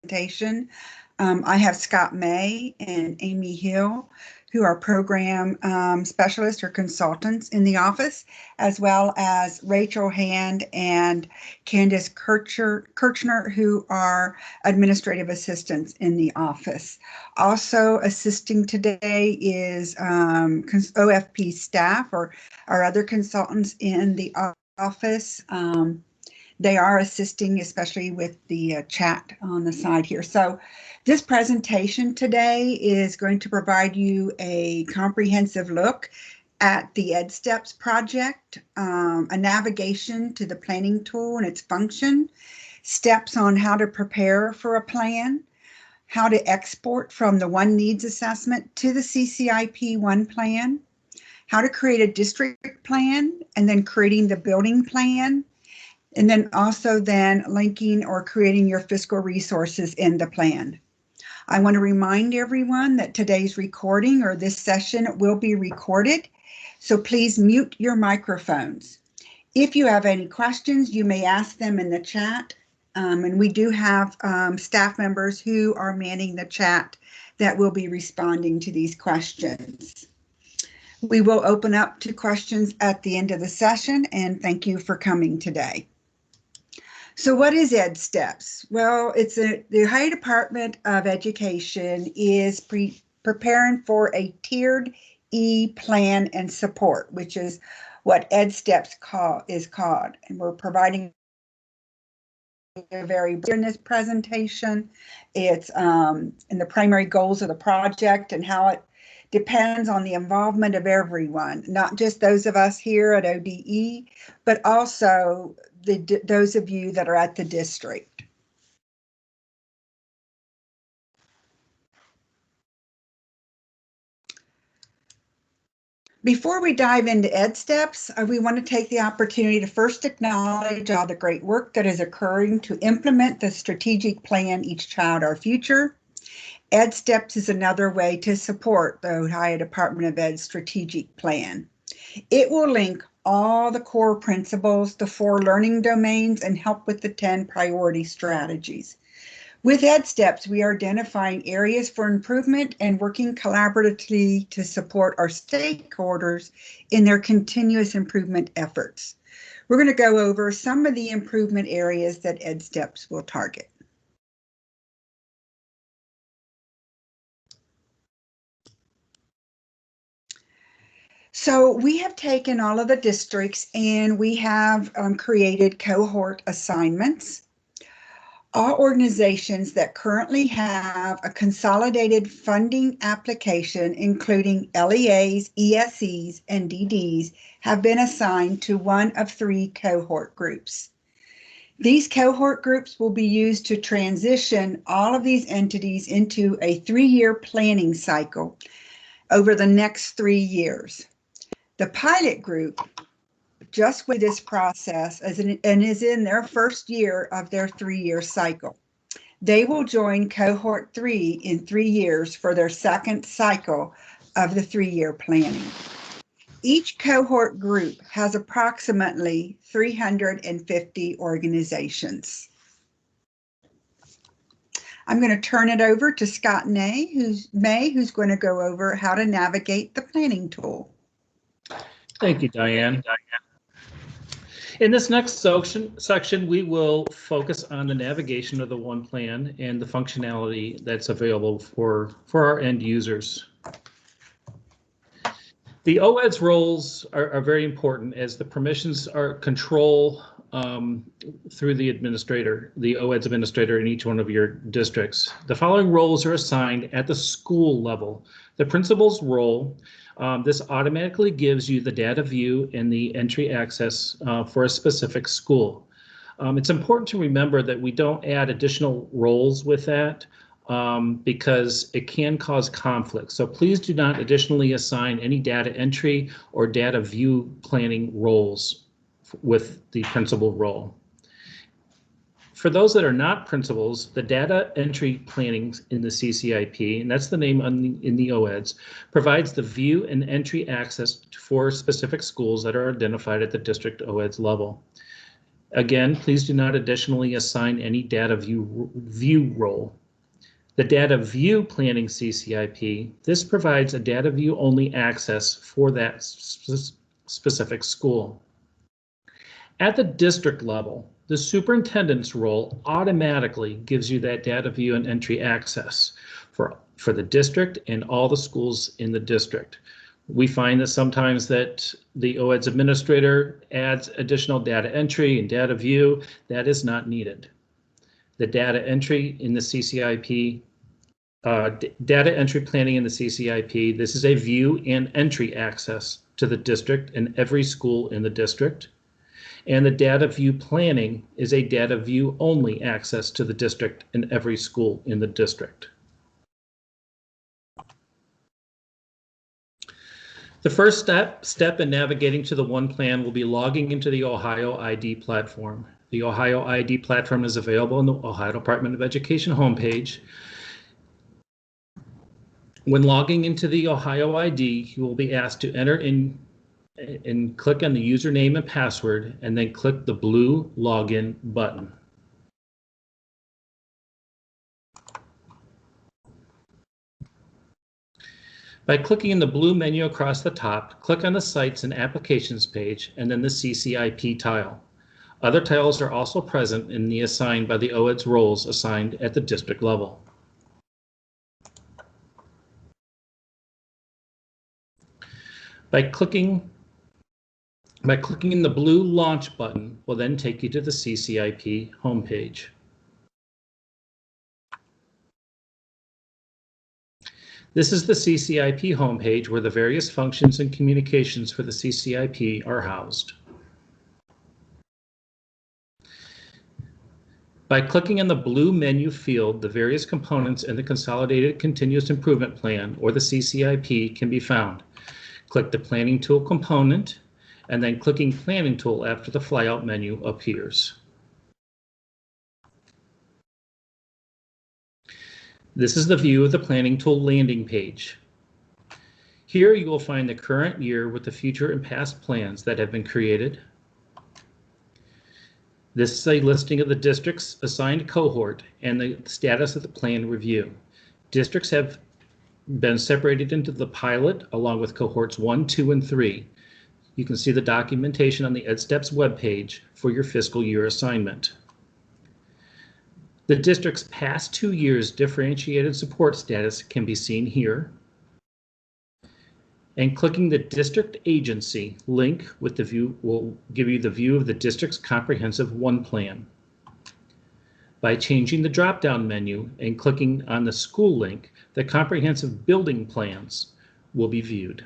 presentation. I have Scott May and Amy Hill, who are program specialists or consultants in the office, as well as Rachel Hand and Candace Kirchner, who are administrative assistants in the office. Also assisting today is OFP staff or our other consultants in the office. They are assisting, especially with the chat on the side here. So this presentation today is going to provide you a comprehensive look at the EdSteps project, a navigation to the planning tool and its function, steps on how to prepare for a plan, how to export from the One Needs Assessment to the CCIP One Plan, how to create a district plan, and then creating the building plan, and then also then linking or creating your fiscal resources in the plan. I want to remind everyone that today's recording or this session will be recorded, so please mute your microphones. If you have any questions, you may ask them in the chat, and we do have staff members who are manning the chat that will be responding to these questions. We will open up to questions at the end of the session, and thank you for coming today. So what is EdSteps? Well, the Ohio Department of Education is preparing for a tiered E-plan and support, which is what EdSteps is called. And we're providing a very in this presentation. It's in the primary goals of the project and how it depends on the involvement of everyone, not just those of us here at ODE, but also those of you that are at the district. Before we dive into EdSteps, we want to take the opportunity to first acknowledge all the great work that is occurring to implement the strategic plan, Each Child, Our Future. EdSteps is another way to support the Ohio Department of Ed's strategic plan. It will link all the core principles, the 4 learning domains, and help with the 10 priority strategies. With EdSteps, we are identifying areas for improvement and working collaboratively to support our stakeholders in their continuous improvement efforts. We're going to go over some of the improvement areas that EdSteps will target. So we have taken all of the districts and we have created cohort assignments. All organizations that currently have a consolidated funding application, including LEAs, ESEs, and DDs, have been assigned to one of 3 cohort groups. These cohort groups will be used to transition all of these entities into a 3-year planning cycle over the next 3 years. The pilot group just with this process and is in their first year of their 3-year cycle. They will join cohort 3 in 3 years for their second cycle of the 3-year planning. Each cohort group has approximately 350 organizations. I'm going to turn it over to Scott May, who's going to go over how to navigate the planning tool. Thank you, Diane. In this next section, we will focus on the navigation of the One Plan and the functionality that's available for our end users. The OEDS roles are very important as the permissions are control through the administrator, the OEDS administrator in each one of your districts. The following roles are assigned at the school level. The principal's role, this automatically gives you the data view and the entry access for a specific school. It's important to remember that we don't add additional roles with that because it can cause conflict. So please do not additionally assign any data entry or data view planning roles with the principal role. For those that are not principals, the data entry planning in the CCIP, and that's the name in the OEDS, provides the view and entry access for specific schools that are identified at the district OEDS level. Again, please do not additionally assign any data view role. The data view planning CCIP, this provides a data view only access for that specific school. At the district level, the superintendent's role automatically gives you that data view and entry access for the district and all the schools in the district. We find that sometimes that the OEDS administrator adds additional data entry and data view. That is not needed. The data entry in the CCIP, data entry planning in the CCIP, this is a view and entry access to the district and every school in the district. And the data view planning is a data view only access to the district and every school in the district. The first step in navigating to the one plan will be logging into the Ohio ID platform. The Ohio ID platform is available on the Ohio Department of Education homepage. When logging into the Ohio ID, you will be asked to enter in and click on the username and password, and then click the blue login button. By clicking in the blue menu across the top, click on the Sites and Applications page and then the CCIP tile. Other tiles are also present in the assigned by the OEDS roles assigned at the district level. By clicking in the blue Launch button will then take you to the CCIP homepage. This is the CCIP homepage where the various functions and communications for the CCIP are housed. By clicking on the blue menu field, the various components in the Consolidated Continuous Improvement Plan, or the CCIP, can be found. Click the Planning Tool component, and then clicking Planning Tool after the flyout menu appears. This is the view of the Planning Tool landing page. Here you will find the current year with the future and past plans that have been created. This is a listing of the districts assigned cohort and the status of the plan review. Districts have been separated into the pilot along with cohorts 1, 2, and 3. You can see the documentation on the EdSteps webpage for your fiscal year assignment. The district's past 2 years differentiated support status can be seen here. And clicking the district agency link with the view will give you the view of the district's comprehensive one plan. By changing the drop-down menu and clicking on the school link, the comprehensive building plans will be viewed.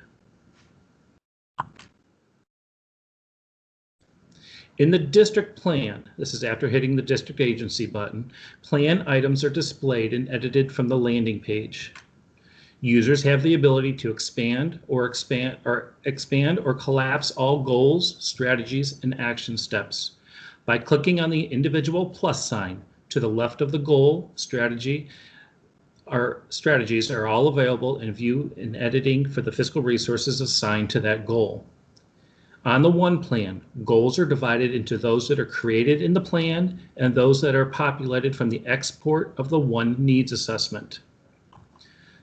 In the district plan, this is after hitting the district agency button, plan items are displayed and edited from the landing page. Users have the ability to expand or collapse all goals, strategies, and action steps. By clicking on the individual plus sign to the left of the goal, strategies are all available in view and editing for the fiscal resources assigned to that goal. On the one plan, goals are divided into those that are created in the plan and those that are populated from the export of the one needs assessment.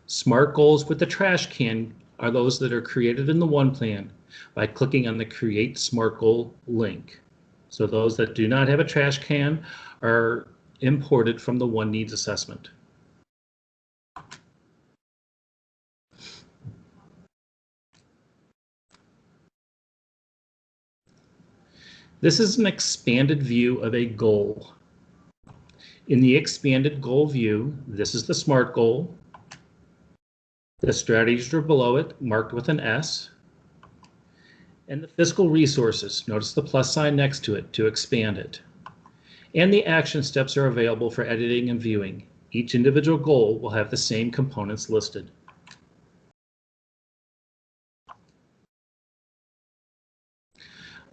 Smart goals with the trash can are those that are created in the one plan by clicking on the Create Smart Goal link. So those that do not have a trash can are imported from the one needs assessment. This is an expanded view of a goal. In the expanded goal view, this is the SMART goal. The strategies are below it, marked with an S. And the fiscal resources, notice the plus sign next to it to expand it. And the action steps are available for editing and viewing. Each individual goal will have the same components listed.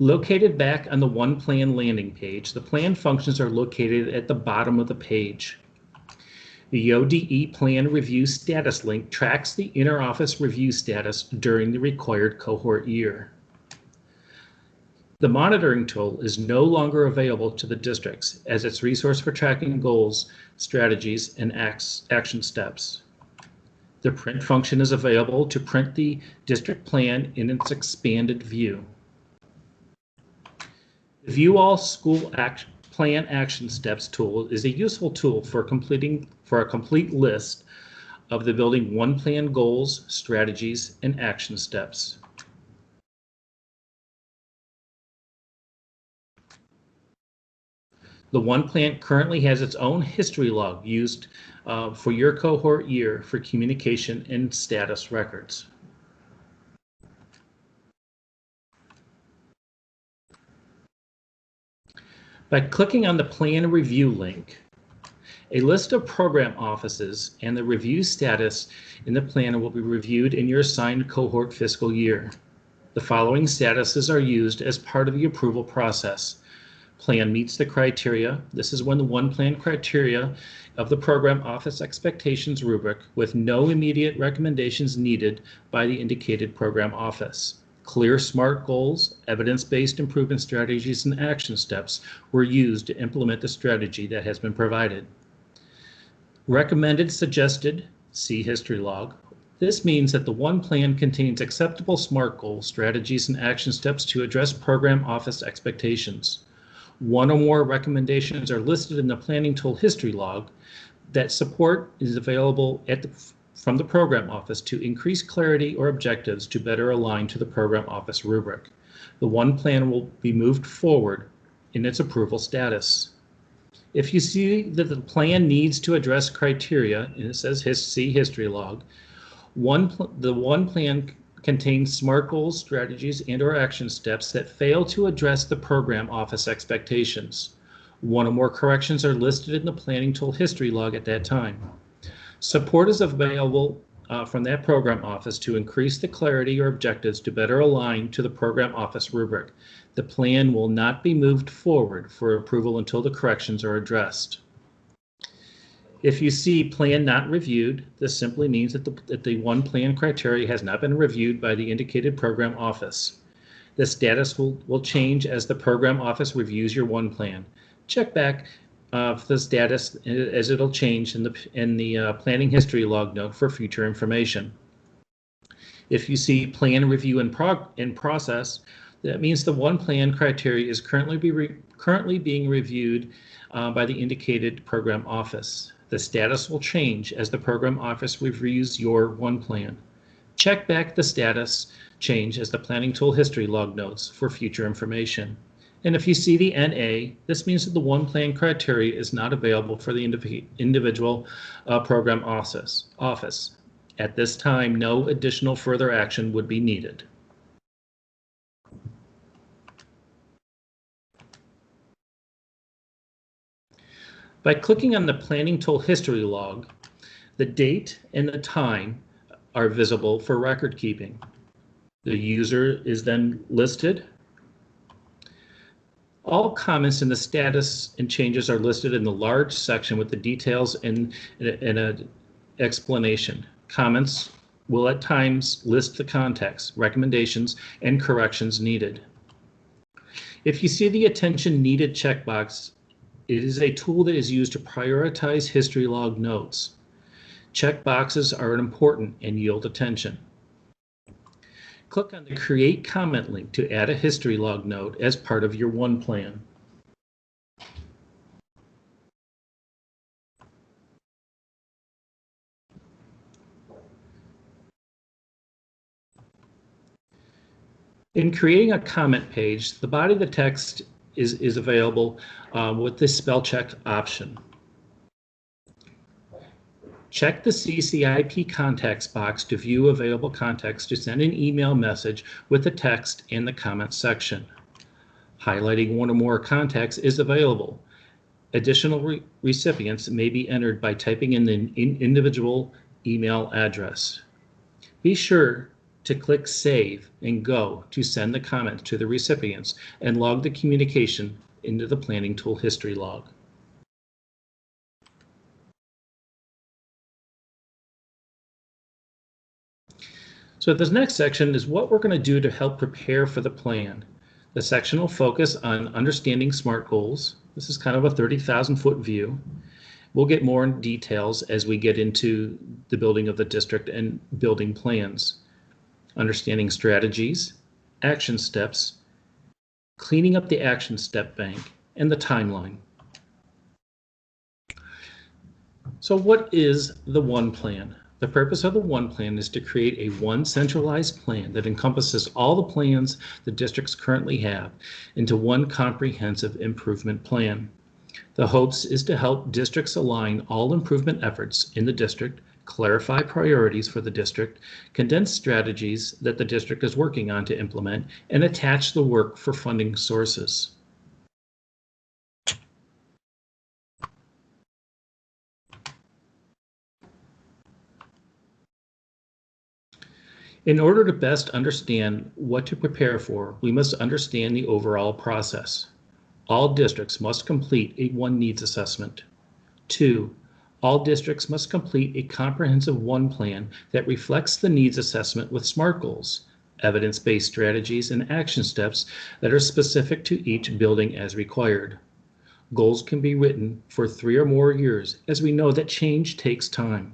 Located back on the One Plan landing page, the plan functions are located at the bottom of the page. The ODE Plan Review Status link tracks the inter-office review status during the required cohort year. The monitoring tool is no longer available to the districts as its resource for tracking goals, strategies, and action steps. The print function is available to print the district plan in its expanded view. The View All School Plan Action Steps tool is a useful tool for a complete list of the Building 1 plan goals, strategies, and action steps. The 1 plan currently has its own history log used for your cohort year for communication and status records. By clicking on the Plan Review link, a list of program offices and the review status in the plan will be reviewed in your assigned cohort fiscal year. The following statuses are used as part of the approval process. Plan meets the criteria. This is when the 1 plan criteria of the program office expectations rubric with no immediate recommendations needed by the indicated program office. Clear SMART goals, evidence-based improvement strategies, and action steps were used to implement the strategy that has been provided. Recommended, suggested, see history log. This means that the 1 plan contains acceptable SMART goals, strategies, and action steps to address program office expectations. 1 or more recommendations are listed in the planning tool history log. That support is available from the program office to increase clarity or objectives to better align to the program office rubric. The 1 plan will be moved forward in its approval status. If you see that the plan needs to address criteria, and it says see history log, the 1 plan contains SMART goals, strategies, and/or action steps that fail to address the program office expectations. 1 or more corrections are listed in the planning tool history log at that time. Support is available from that program office to increase the clarity or objectives to better align to the program office rubric. The plan will not be moved forward for approval until the corrections are addressed. If you see plan not reviewed, this simply means that the 1 plan criteria has not been reviewed by the indicated program office. The status will change as the program office reviews your 1 plan. Check back the status as it'll change in the planning history log note for future information. If you see plan review in process, that means the 1 plan criteria is currently being reviewed by the indicated program office. The status will change as the program office reviews your 1 plan. Check back the status change as the planning tool history log notes for future information. And if you see the NA, this means that the 1 plan criteria is not available for the individual program office. At this time, no additional further action would be needed. By clicking on the planning tool history log, the date and the time are visible for record keeping. The user is then listed. All comments in the status and changes are listed in the large section with the details and an explanation. Comments will at times list the context, recommendations, and corrections needed. If you see the attention needed checkbox, it is a tool that is used to prioritize history log notes. Check boxes are important and yield attention. Click on the Create Comment link to add a history log note as part of your 1 plan. In creating a comment page, the body of the text is available with this spell check option. Check the CCIP contacts box to view available context to send an email message with the text in the comment section. Highlighting 1 or more contacts is available. Additional recipients may be entered by typing in the individual email address. Be sure to click Save and Go to send the comment to the recipients and log the communication into the planning tool history log. So this next section is what we're going to do to help prepare for the plan. The section will focus on understanding SMART goals. This is kind of a 30,000-foot view. We'll get more in details as we get into the building of the district and building plans. Understanding strategies, action steps, cleaning up the action step bank, and the timeline. So what is the One Plan? The purpose of the One Plan is to create a one centralized plan that encompasses all the plans the districts currently have into one comprehensive improvement plan. The hopes is to help districts align all improvement efforts in the district, clarify priorities for the district, condense strategies that the district is working on to implement, and attach the work for funding sources. In order to best understand what to prepare for, we must understand the overall process. All districts must complete a One Needs assessment. 2, all districts must complete a comprehensive One Plan that reflects the needs assessment with SMART goals, evidence-based strategies, and action steps that are specific to each building as required. Goals can be written for 3 or more years, as we know that change takes time.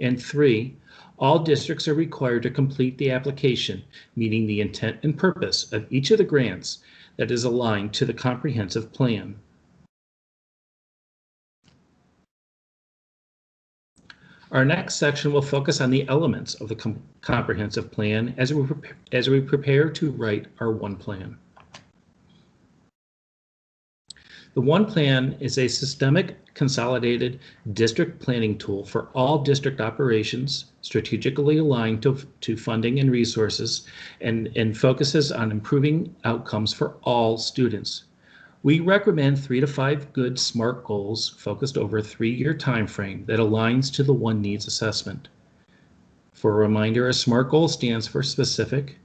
And 3, all districts are required to complete the application, meeting the intent and purpose of each of the grants that is aligned to the comprehensive plan. Our next section will focus on the elements of the comprehensive plan as we prepare to write our One Plan. The One Plan is a systemic, consolidated district planning tool for all district operations, strategically aligned to funding and resources, and focuses on improving outcomes for all students. We recommend 3 to 5 good SMART goals focused over a 3-year time frame that aligns to the One Needs assessment. For a reminder, a SMART goal stands for specific,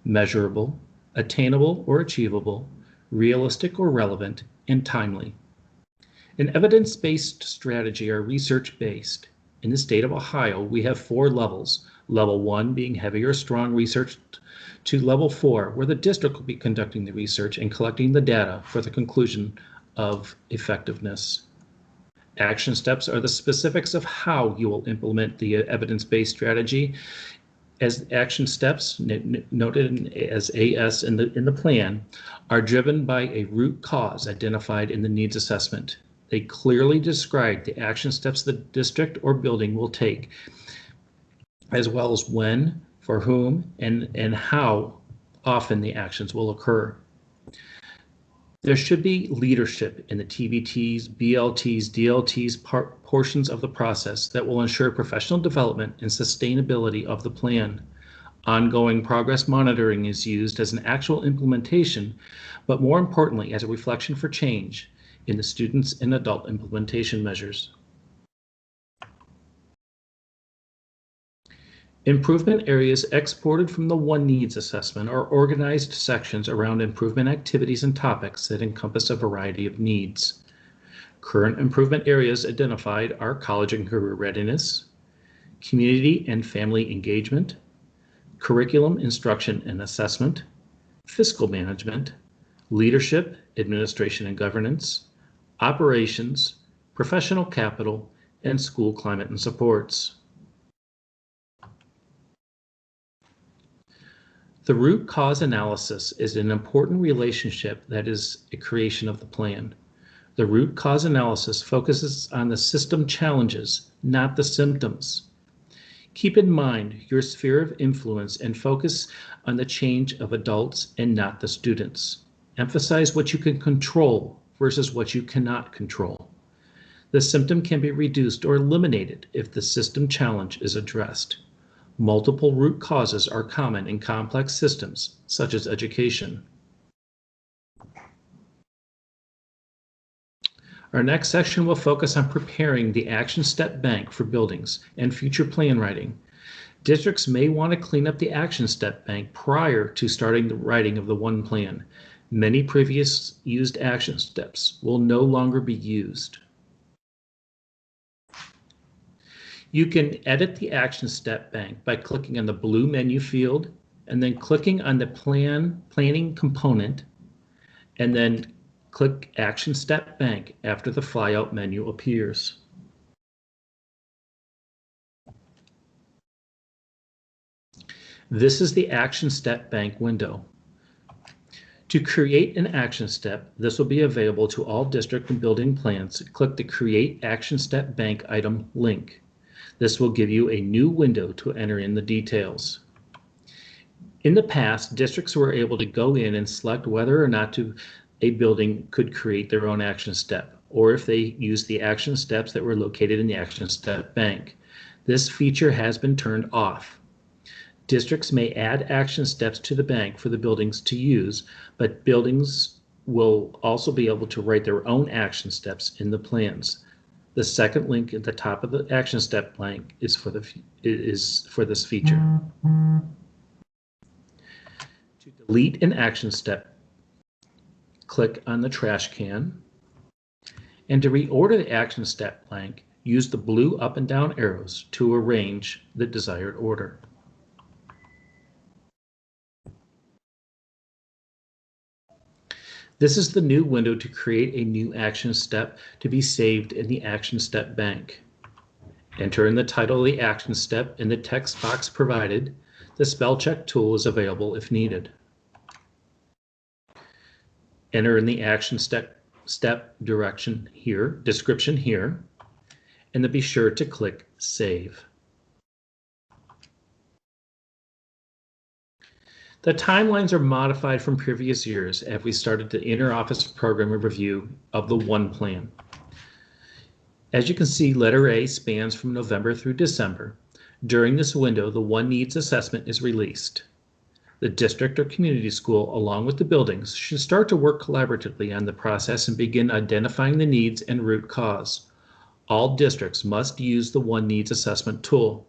measurable, attainable or achievable, realistic or relevant, and timely. An evidence-based strategy are research-based. In the state of Ohio, we have 4 levels. Level 1 being heavy or strong research, to level 4, where the district will be conducting the research and collecting the data for the conclusion of effectiveness. Action steps are the specifics of how you will implement the evidence-based strategy. As action steps, noted as AS in the plan, are driven by a root cause identified in the needs assessment. They clearly describe the action steps the district or building will take, as well as when, for whom, and how often the actions will occur. There should be leadership in the TBTs, BLTs, DLTs portions of the process that will ensure professional development and sustainability of the plan. Ongoing progress monitoring is used as an actual implementation, but more importantly, as a reflection for change in the students and adult implementation measures. Improvement areas exported from the One Needs assessment are organized sections around improvement activities and topics that encompass a variety of needs. Current improvement areas identified are college and career readiness, community and family engagement, curriculum instruction and assessment, fiscal management, leadership, administration and governance, operations, professional capital, and school climate and supports. The root cause analysis is an important relationship that is a creation of the plan. The root cause analysis focuses on the system challenges, not the symptoms. Keep in mind your sphere of influence and focus on the change of adults and not the students. Emphasize what you can control versus what you cannot control. The symptom can be reduced or eliminated if the system challenge is addressed. Multiple root causes are common in complex systems, such as education. Our next section will focus on preparing the action step bank for buildings and future plan writing. Districts may want to clean up the action step bank prior to starting the writing of the One Plan. Many previous used action steps will no longer be used. You can edit the action step bank by clicking on the blue menu field and then clicking on the planning component and then click Action Step Bank after the flyout menu appears. This is the Action Step Bank window. To create an action step, this will be available to all district and building plans. Click the Create Action Step Bank item link. This will give you a new window to enter in the details. In the past, districts were able to go in and select whether or not a building could create their own action step, or if they used the action steps that were located in the Action Step Bank. This feature has been turned off. Districts may add action steps to the bank for the buildings to use, but buildings will also be able to write their own action steps in the plans. The second link at the top of the action step blank is for this feature. To delete an action step, click on the trash can. And to reorder the action step blank, use the blue up and down arrows to arrange the desired order. This is the new window to create a new action step to be saved in the Action Step Bank. Enter in the title of the action step in the text box provided. The spell check tool is available if needed. Enter in the action step description here, and then be sure to click Save. The timelines are modified from previous years as we started the inter-office program review of the One Plan. As you can see, letter A spans from November through December. During this window, the One Needs Assessment is released. The district or community school, along with the buildings, should start to work collaboratively on the process and begin identifying the needs and root cause. All districts must use the One Needs Assessment tool.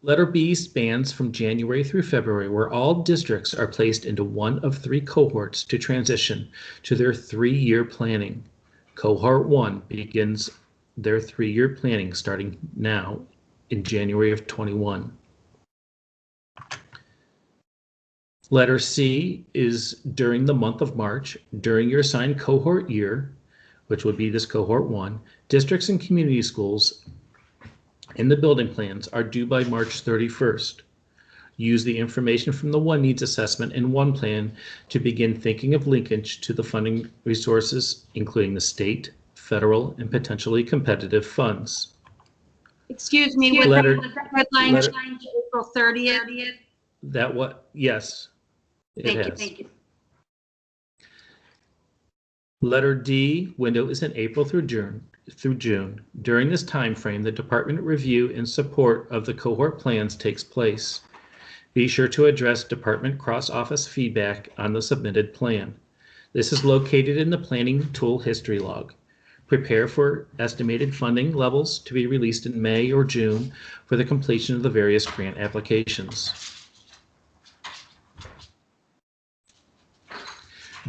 Letter B spans from January through February, where all districts are placed into one of 3 cohorts to transition to their 3-year planning. Cohort 1 begins their 3-year planning starting now in January of 21. Letter C is during the month of March, during your assigned cohort year, which would be this cohort 1, districts and community schools in the building plans are due by March 31st. Use the information from the One Needs Assessment and One Plan to begin thinking of linkage to the funding resources, including the state, federal, and potentially competitive funds. Excuse me, was that deadline changed April 30th? That what? Yes, it has. Thank you. Letter D window is in April through June. During this time frame, the department review and support of the cohort plans takes place. Be sure to address department cross-office feedback on the submitted plan. This is located in the planning tool history log. Prepare for estimated funding levels to be released in May or June for the completion of the various grant applications.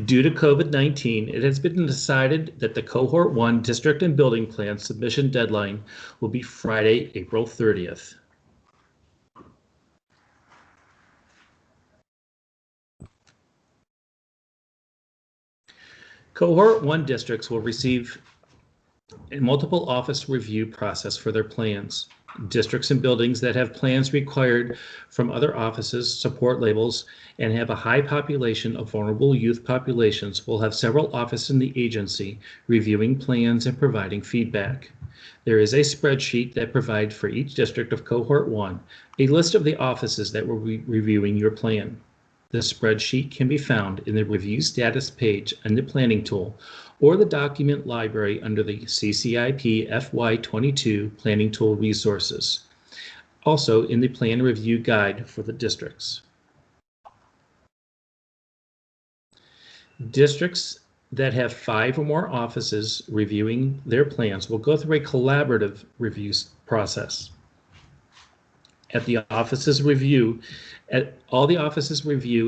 Due to COVID-19, it has been decided that the Cohort 1 district and building plan submission deadline will be Friday, April 30th. Cohort 1 districts will receive a multiple office review process for their plans. Districts and buildings that have plans required from other offices, support labels, and have a high population of vulnerable youth populations will have several offices in the agency reviewing plans and providing feedback. There is a spreadsheet that provides for each district of Cohort 1 a list of the offices that will be reviewing your plan. The spreadsheet can be found in the Review Status page in the Planning tool or the document library under the CCIP FY22 Planning Tool Resources, also in the Plan Review Guide for the districts. Districts that have 5 or more offices reviewing their plans will go through a collaborative review process. All the offices review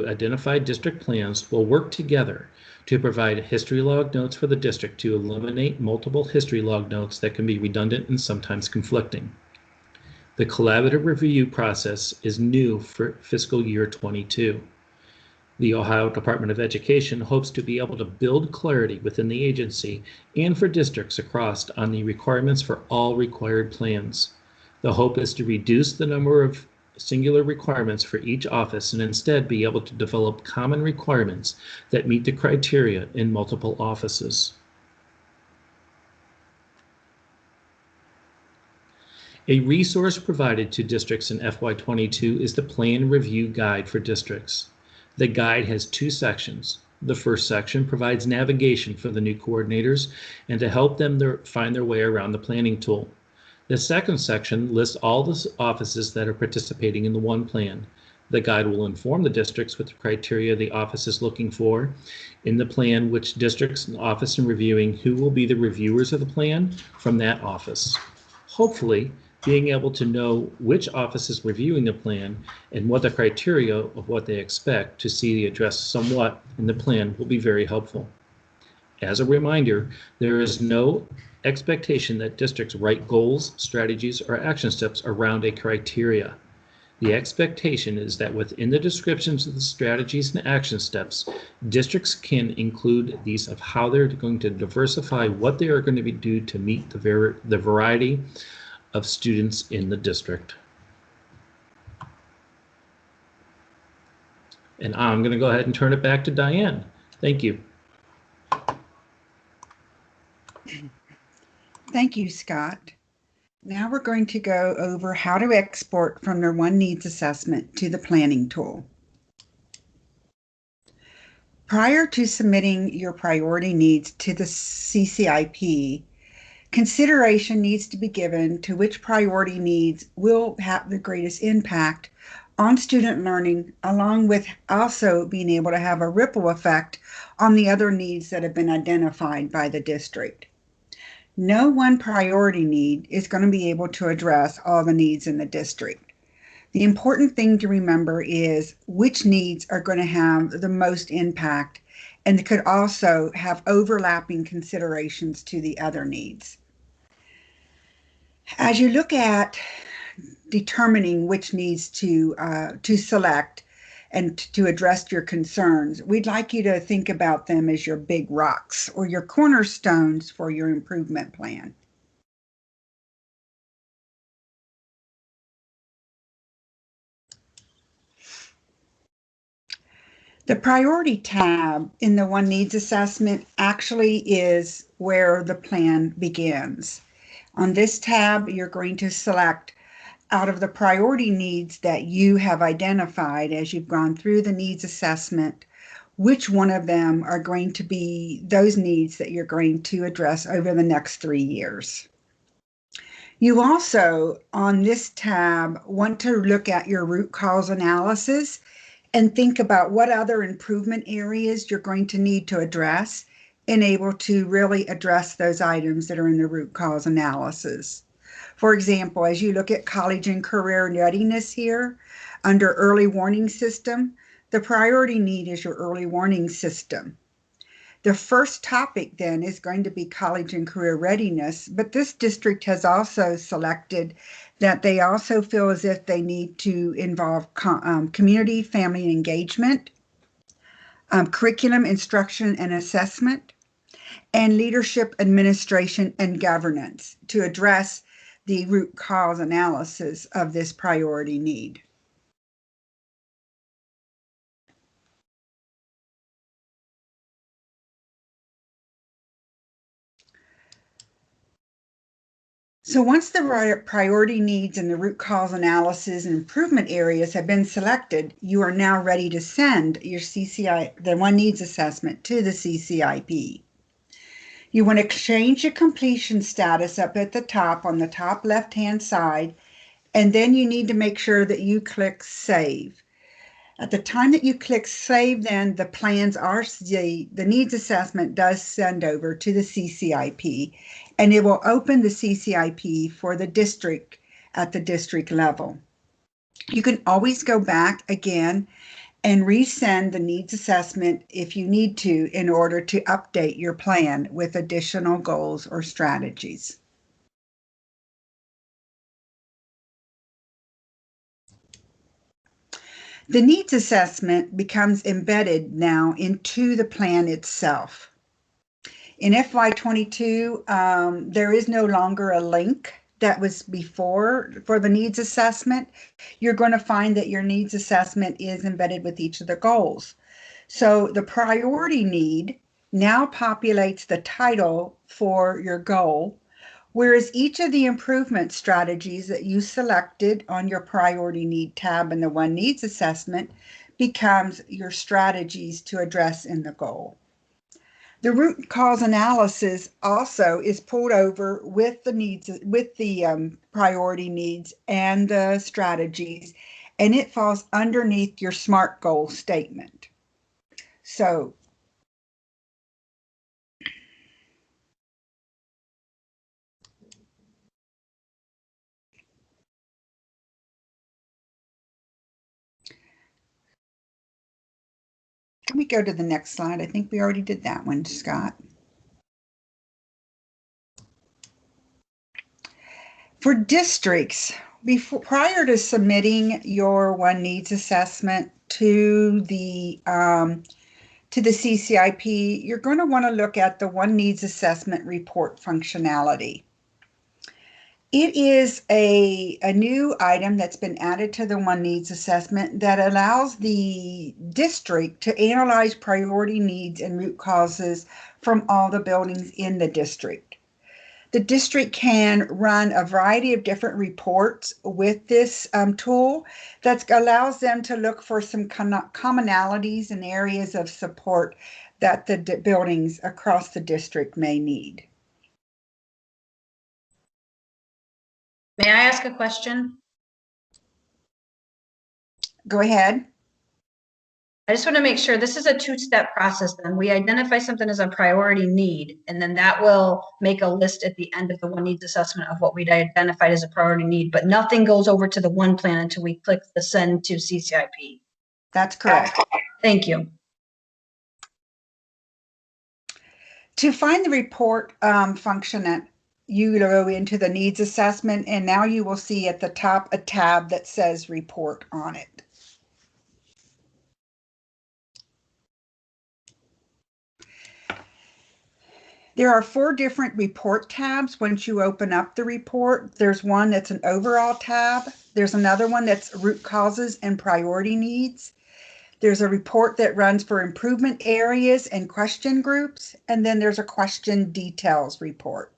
identified district plans will work together to provide history log notes for the district to eliminate multiple history log notes that can be redundant and sometimes conflicting. The collaborative review process is new for fiscal year 22. The Ohio Department of Education hopes to be able to build clarity within the agency and for districts across on the requirements for all required plans. The hope is to reduce the number of singular requirements for each office and instead be able to develop common requirements that meet the criteria in multiple offices. A resource provided to districts in FY22 is the Plan Review Guide for districts. The guide has 2 sections. The first section provides navigation for the new coordinators and to help them find their way around the planning tool. The second section lists all the offices that are participating in the one plan. The guide will inform the districts with the criteria the office is looking for in the plan, which districts and office and reviewing who will be the reviewers of the plan from that office. Hopefully, being able to know which office is reviewing the plan and what the criteria of what they expect to see addressed somewhat in the plan will be very helpful. As a reminder, there is no expectation that districts write goals, strategies, or action steps around a criteria. The expectation is that within the descriptions of the strategies and action steps, districts can include these of how they're going to diversify what they are going to do to meet the variety of students in the district. And I'm going to go ahead and turn it back to Diane. Thank you. Thank you, Scott. Now we're going to go over how to export from the One Needs assessment to the planning tool. Prior to submitting your priority needs to the CCIP, consideration needs to be given to which priority needs will have the greatest impact on student learning, along with also being able to have a ripple effect on the other needs that have been identified by the district. No one priority need is going to be able to address all the needs in the district. The important thing to remember is which needs are going to have the most impact and could also have overlapping considerations to the other needs. As you look at determining which needs to select and to address your concerns, we'd like you to think about them as your big rocks or your cornerstones for your improvement plan. The priority tab in the One Needs assessment actually is where the plan begins. On this tab, you're going to select out of the priority needs that you have identified as you've gone through the needs assessment, which one of them are going to be those needs that you're going to address over the next 3 years. You also, on this tab, want to look at your root cause analysis and think about what other improvement areas you're going to need to address and able to really address those items that are in the root cause analysis. For example, as you look at college and career readiness here, under early warning system, the priority need is your early warning system. The first topic then is going to be college and career readiness, but this district has also selected that they also feel as if they need to involve community, family engagement, curriculum instruction and assessment, and leadership, administration, and governance to address the root cause analysis of this priority need. So once the priority needs and the root cause analysis and improvement areas have been selected, you are now ready to send your the One Needs assessment to the CCIP. You want to change your completion status up at the top on the top left-hand side, and then you need to make sure that you click Save. At the time that you click Save, then the plans are, the needs assessment does send over to the CCIP, and it will open the CCIP for the district at the district level. You can always go back again and resend the needs assessment if you need to in order to update your plan with additional goals or strategies. The needs assessment becomes embedded now into the plan itself. In FY22, there is no longer a link that was before for the needs assessment. You're going to find that your needs assessment is embedded with each of the goals. So the priority need now populates the title for your goal, whereas each of the improvement strategies that you selected on your priority need tab in the one needs assessment becomes your strategies to address in the goal. The root cause analysis also is pulled over with the needs, with the priority needs and the strategies, and it falls underneath your SMART goal statement. So can we go to the next slide? I think we already did that one, Scott. For districts, prior to submitting your one needs assessment to the CCIP, you're going to want to look at the one needs assessment report functionality. It is a new item that's been added to the one needs assessment that allows the district to analyze priority needs and root causes from all the buildings in the district. The district can run a variety of different reports with this tool that allows them to look for some commonalities and areas of support that the buildings across the district may need. May I ask a question? Go ahead. I just want to make sure this is a two-step process then. We identify something as a priority need, and then that will make a list at the end of the one needs assessment of what we'd identified as a priority need, but nothing goes over to the one plan until we click the send to CCIP. That's correct. Thank you. To find the report function, you go into the needs assessment, and now you will see at the top a tab that says report on it. There are 4 different report tabs once you open up the report. There's one that's an overall tab. There's another one that's root causes and priority needs. There's a report that runs for improvement areas and question groups. And then there's a question details report.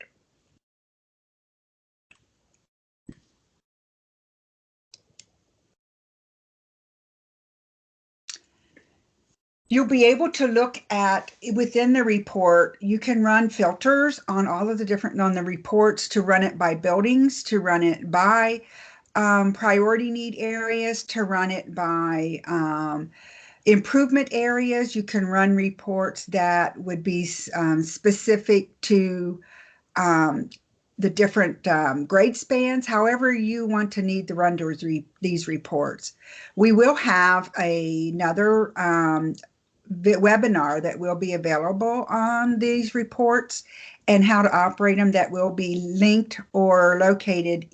You'll be able to look at within the report, you can run filters on all of the different on the reports to run it by buildings, to run it by priority need areas, to run it by improvement areas. You can run reports that would be specific to the different grade spans, however you want to need to run these reports. We will have another webinar that will be available on these reports and how to operate them that will be linked or located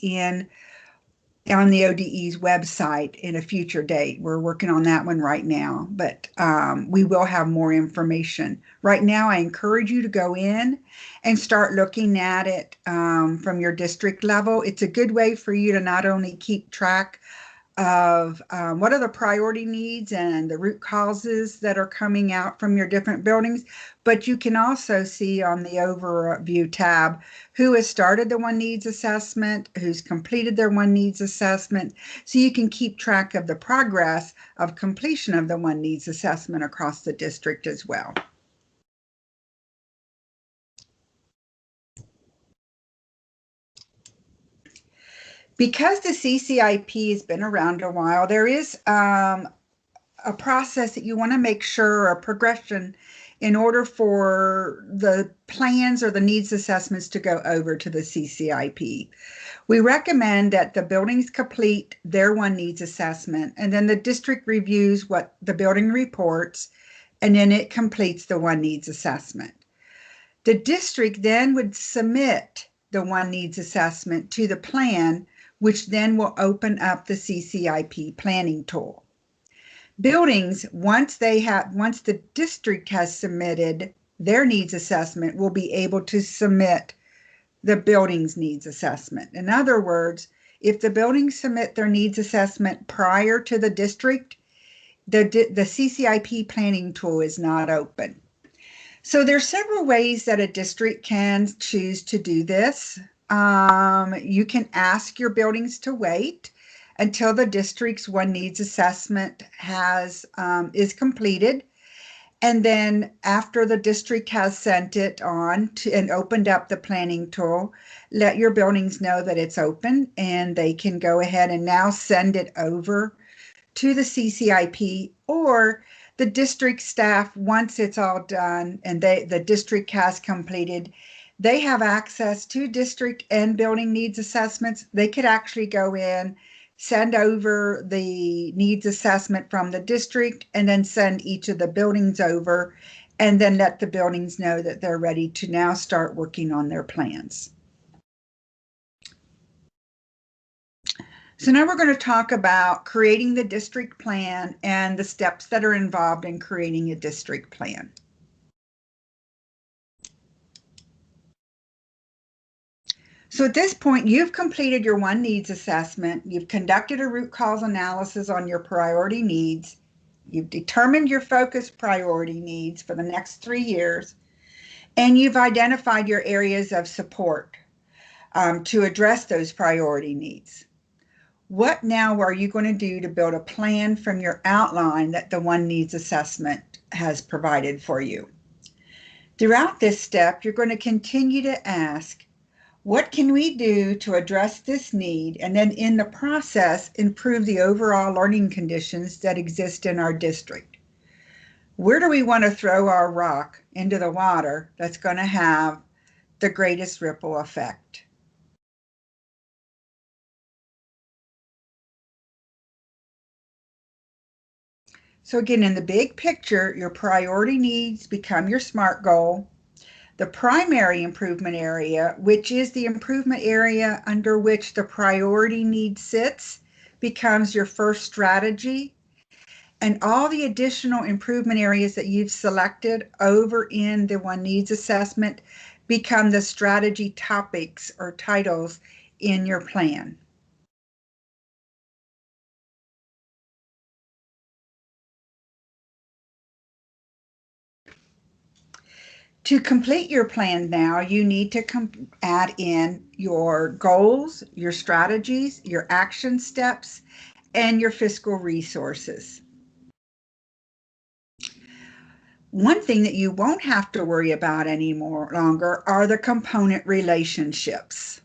on the ODE's website in a future date. We're working on that one right now, but we will have more information. Right now, I encourage you to go in and start looking at it from your district level. It's a good way for you to not only keep track of what are the priority needs and the root causes that are coming out from your different buildings, but you can also see on the overview tab who has started the one needs assessment, who's completed their one needs assessment, so you can keep track of the progress of completion of the one needs assessment across the district as well. Because the CCIP has been around a while, there is a process that you want to make sure, a progression, in order for the plans or the needs assessments to go over to the CCIP. We recommend that the buildings complete their one needs assessment, and then the district reviews what the building reports, and then it completes the one needs assessment. The district then would submit the one needs assessment to the plan, which then will open up the CCIP planning tool. Buildings, once the district has submitted their needs assessment, will be able to submit the building's needs assessment. In other words, if the buildings submit their needs assessment prior to the district, the CCIP planning tool is not open. So there's several ways that a district can choose to do this. You can ask your buildings to wait until the district's one needs assessment is completed. And then after the district has sent it on and opened up the planning tool, let your buildings know that it's open and they can go ahead and now send it over to the CCIP or the district staff. Once it's all done and the district has completed, they have access to district and building needs assessments. They could actually go in, send over the needs assessment from the district, and then send each of the buildings over, and then let the buildings know that they're ready to now start working on their plans. So now we're going to talk about creating the district plan and the steps that are involved in creating a district plan. So at this point, you've completed your one needs assessment, you've conducted a root cause analysis on your priority needs, you've determined your focus priority needs for the next 3 years, and you've identified your areas of support to address those priority needs. What now are you going to do to build a plan from your outline that the one needs assessment has provided for you? Throughout this step, you're going to continue to ask, what can we do to address this need, and then in the process, improve the overall learning conditions that exist in our district? Where do we want to throw our rock into the water that's going to have the greatest ripple effect? So again, in the big picture, your priority needs become your SMART goal. The primary improvement area, which is the improvement area under which the priority need sits, becomes your first strategy. And all the additional improvement areas that you've selected over in the one needs assessment become the strategy topics or titles in your plan. To complete your plan now, you need to add in your goals, your strategies, your action steps, and your fiscal resources. One thing that you won't have to worry about longer are the component relationships.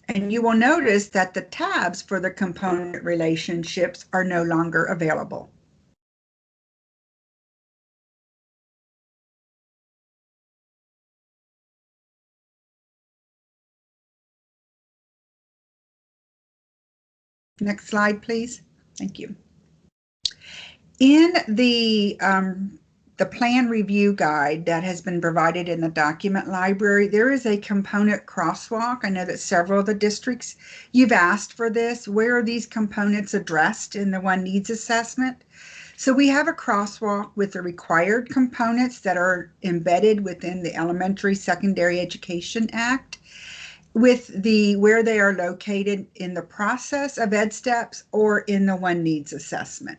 And you will notice that the tabs for the component relationships are no longer available. Next slide, please. Thank you. In the plan review guide that has been provided in the document library, there is a component crosswalk. I know that several of the districts, you've asked for this. Where are these components addressed in the one needs assessment? So we have a crosswalk with the required components that are embedded within the Elementary Secondary Education Act, with where they are located in the process of Ed Steps or in the one needs assessment.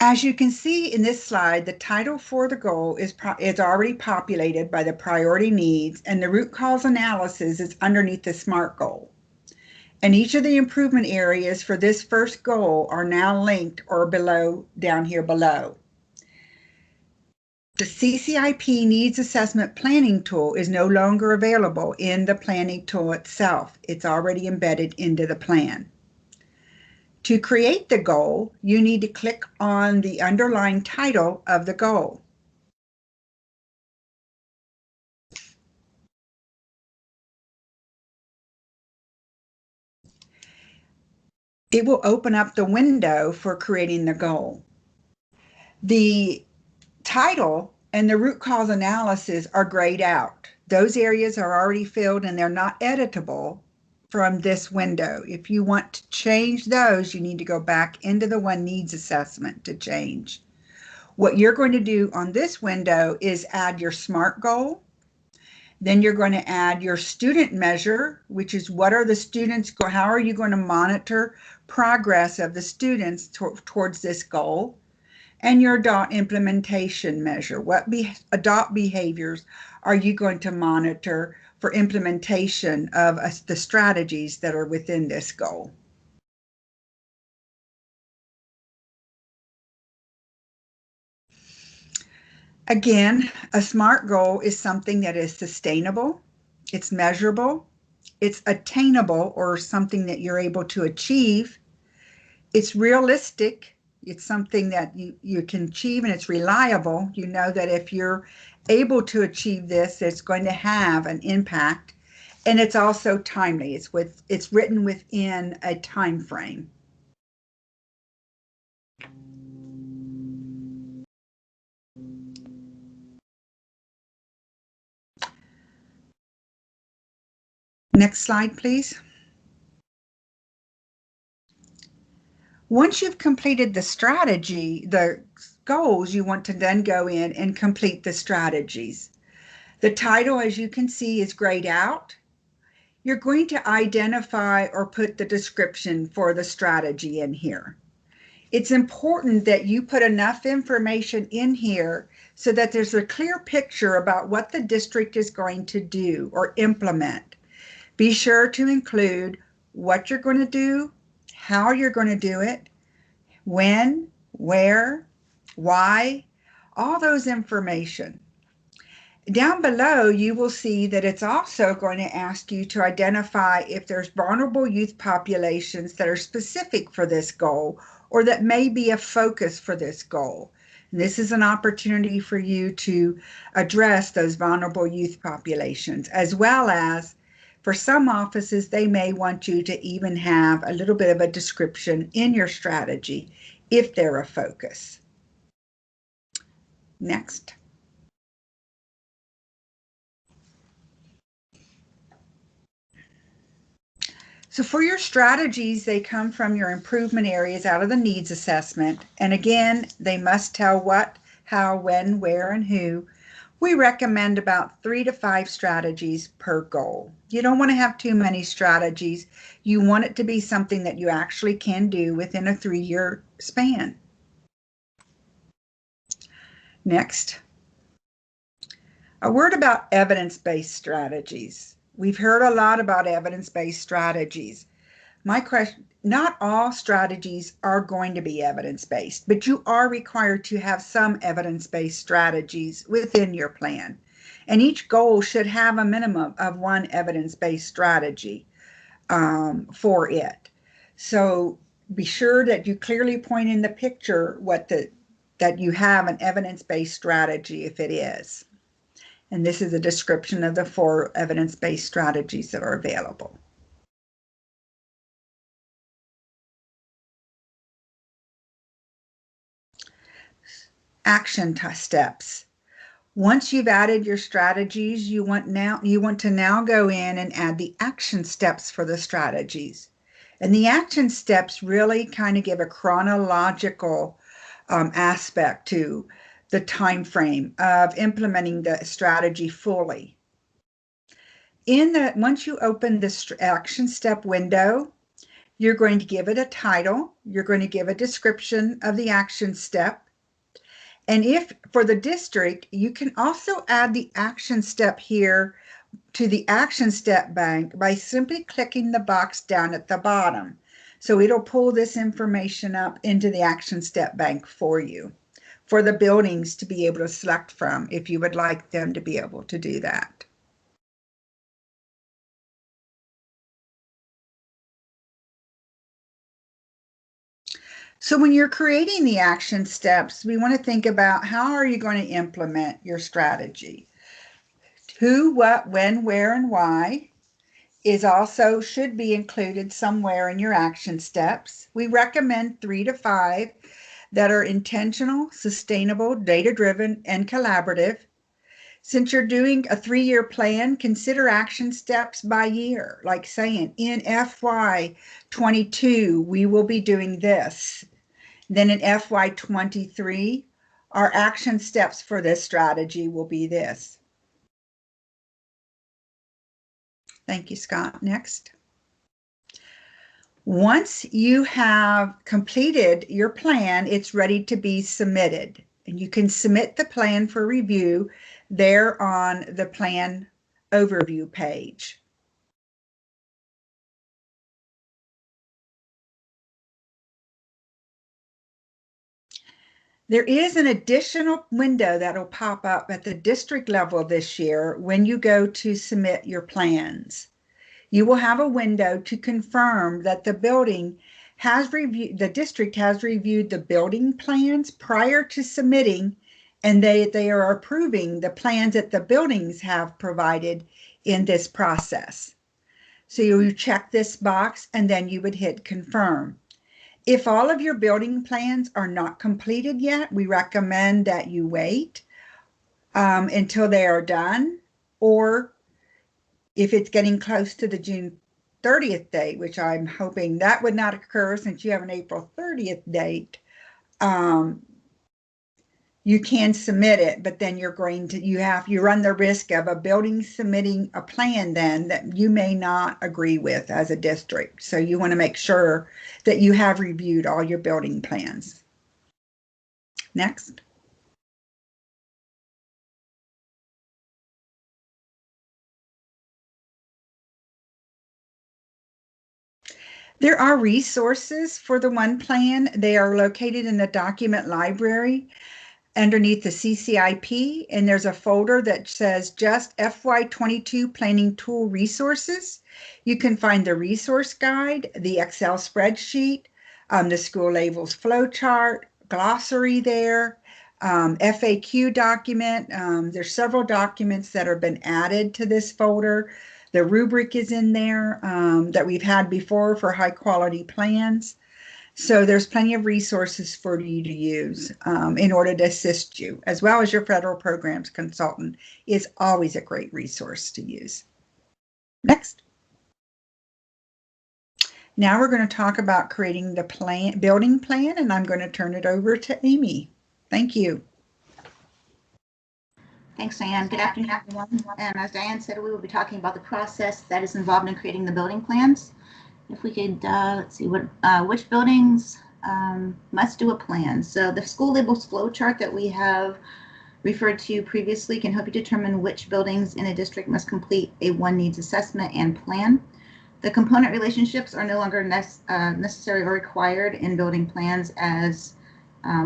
As you can see in this slide, the title for the goal is already populated by the priority needs, and the root cause analysis is underneath the SMART goal. And each of the improvement areas for this first goal are now linked or down here below. The CCIP Needs Assessment Planning Tool is no longer available in the planning tool itself. It's already embedded into the plan. To create the goal, you need to click on the underlined title of the goal. It will open up the window for creating the goal. The title and the root cause analysis are grayed out. Those areas are already filled and they're not editable from this window. If you want to change those, you need to go back into the one needs assessment to change. What you're going to do on this window is add your SMART goal. Then you're going to add your student measure, which is what are the students, how are you going to monitor progress of the students towards this goal? And your DOT implementation measure. What DOT behaviors are you going to monitor for implementation of the strategies that are within this goal? Again, a SMART goal is something that is sustainable, it's measurable, it's attainable or something that you're able to achieve, it's realistic, it's something that you can achieve, and it's reliable. You know that if you're able to achieve this, it's going to have an impact, and it's also timely. It's written within a time frame. Next slide, please. Once you've completed the strategy, the goals, you want to then go in and complete the strategies. The title, as you can see, is grayed out. You're going to identify or put the description for the strategy in here. It's important that you put enough information in here so that there's a clear picture about what the district is going to do or implement. Be sure to include what you're going to do, how you're going to do it, when, where, why, all those information. Down below, you will see that it's also going to ask you to identify if there's vulnerable youth populations that are specific for this goal or that may be a focus for this goal. And this is an opportunity for you to address those vulnerable youth populations, as well as for some offices, they may want you to even have a little bit of a description in your strategy if they're a focus. Next. So for your strategies, they come from your improvement areas out of the needs assessment. And again, they must tell what, how, when, where, and who. We recommend about 3 to 5 strategies per goal. You don't want to have too many strategies. You want it to be something that you actually can do within a 3-year span. Next, a word about evidence-based strategies. We've heard a lot about evidence-based strategies. My question, not all strategies are going to be evidence-based, but you are required to have some evidence-based strategies within your plan. And each goal should have a minimum of 1 evidence-based strategy for it. So be sure that you clearly point in the picture that you have an evidence-based strategy if it is. And this is a description of the 4 evidence-based strategies that are available. Action steps. Once you've added your strategies, you want to now go in and add the action steps for the strategies. And the action steps really kind of give a chronological aspect to the time frame of implementing the strategy fully. Once you open the action step window, you're going to give it a title. You're going to give a description of the action step. And if for the district, you can also add the action step here to the action step bank by simply clicking the box down at the bottom. So it'll pull this information up into the action step bank for you, for the buildings to be able to select from if you would like them to be able to do that. So when you're creating the action steps, we want to think about how are you going to implement your strategy? Who, what, when, where, and why should be included somewhere in your action steps. We recommend 3 to 5. that are intentional, sustainable, data-driven, and collaborative. Since you're doing a 3-year plan, consider action steps by year, like saying in FY22, we will be doing this. Then in FY23, our action steps for this strategy will be this. Thank you, Scott. Next. Once you have completed your plan, it's ready to be submitted. And you can submit the plan for review there on the plan overview page. There is an additional window that will pop up at the district level this year when you go to submit your plans. You will have a window to confirm that the district has reviewed the building plans prior to submitting, and they are approving the plans that the buildings have provided in this process. So you check this box and then you would hit confirm. If all of your building plans are not completed yet, we recommend that you wait until they are done, or if it's getting close to the June 30th date, which I'm hoping that would not occur since you have an April 30th date, you can submit it, but then you run the risk of a building submitting a plan then that you may not agree with as a district. So you want to make sure that you have reviewed all your building plans. Next. There are resources for the one plan. They are located in the document library underneath the CCIP, and there's a folder that says just FY22 Planning Tool Resources. You can find the resource guide, the Excel spreadsheet, the school labels flowchart, glossary there, FAQ document. There's several documents that have been added to this folder. The rubric is in there that we've had before for high quality plans. So there's plenty of resources for you to use in order to assist you, as well as your federal programs consultant is always a great resource to use. Next. Now we're going to talk about creating the building plan, and I'm going to turn it over to Amy. Thank you. Thanks, Diane. Good afternoon, everyone. And as Diane said, we will be talking about the process that is involved in creating the building plans. If we could, let's see, which buildings must do a plan. So the school labels flowchart that we have referred to previously can help you determine which buildings in a district must complete a one needs assessment and plan. The component relationships are no longer necessary or required in building plans, as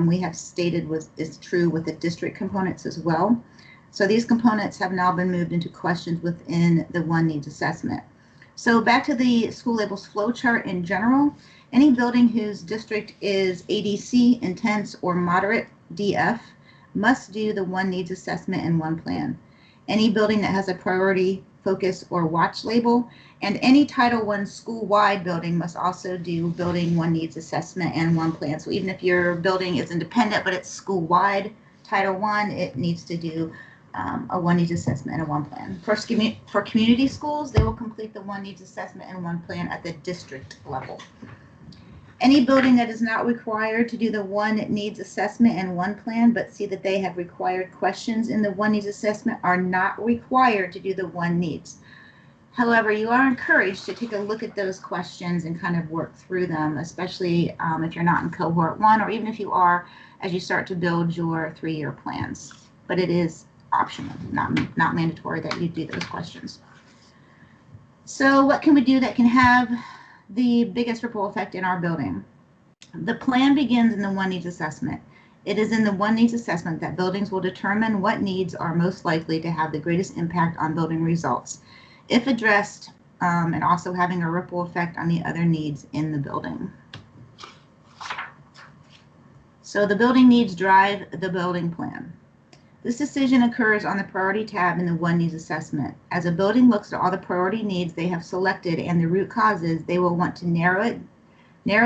we have stated is true with the district components as well. So these components have now been moved into questions within the one needs assessment. So back to the school labels flowchart in general, any building whose district is ADC, intense, or moderate DF must do the one needs assessment and one plan. Any building that has a priority, focus, or watch label, and any Title I school-wide building must also do building one needs assessment and one plan. So even if your building is independent, but it's school-wide Title I, it needs to do a one needs assessment and a one plan. For community schools, they will complete the one needs assessment and one plan at the district level. Any building that is not required to do the one needs assessment and one plan, but see that they have required questions in the one needs assessment, are not required to do the one needs. However, you are encouraged to take a look at those questions and kind of work through them, especially if you're not in cohort 1, or even if you are as you start to build your 3-year plans. But it is optional, not mandatory that you do those questions. So what can we do that can have the biggest ripple effect in our building? The plan begins in the one needs assessment. It is in the one needs assessment that buildings will determine what needs are most likely to have the greatest impact on building results, if addressed, and also having a ripple effect on the other needs in the building. So the building needs drive the building plan. This decision occurs on the priority tab in the one needs assessment. As a building looks at all the priority needs they have selected and the root causes, they will want to narrow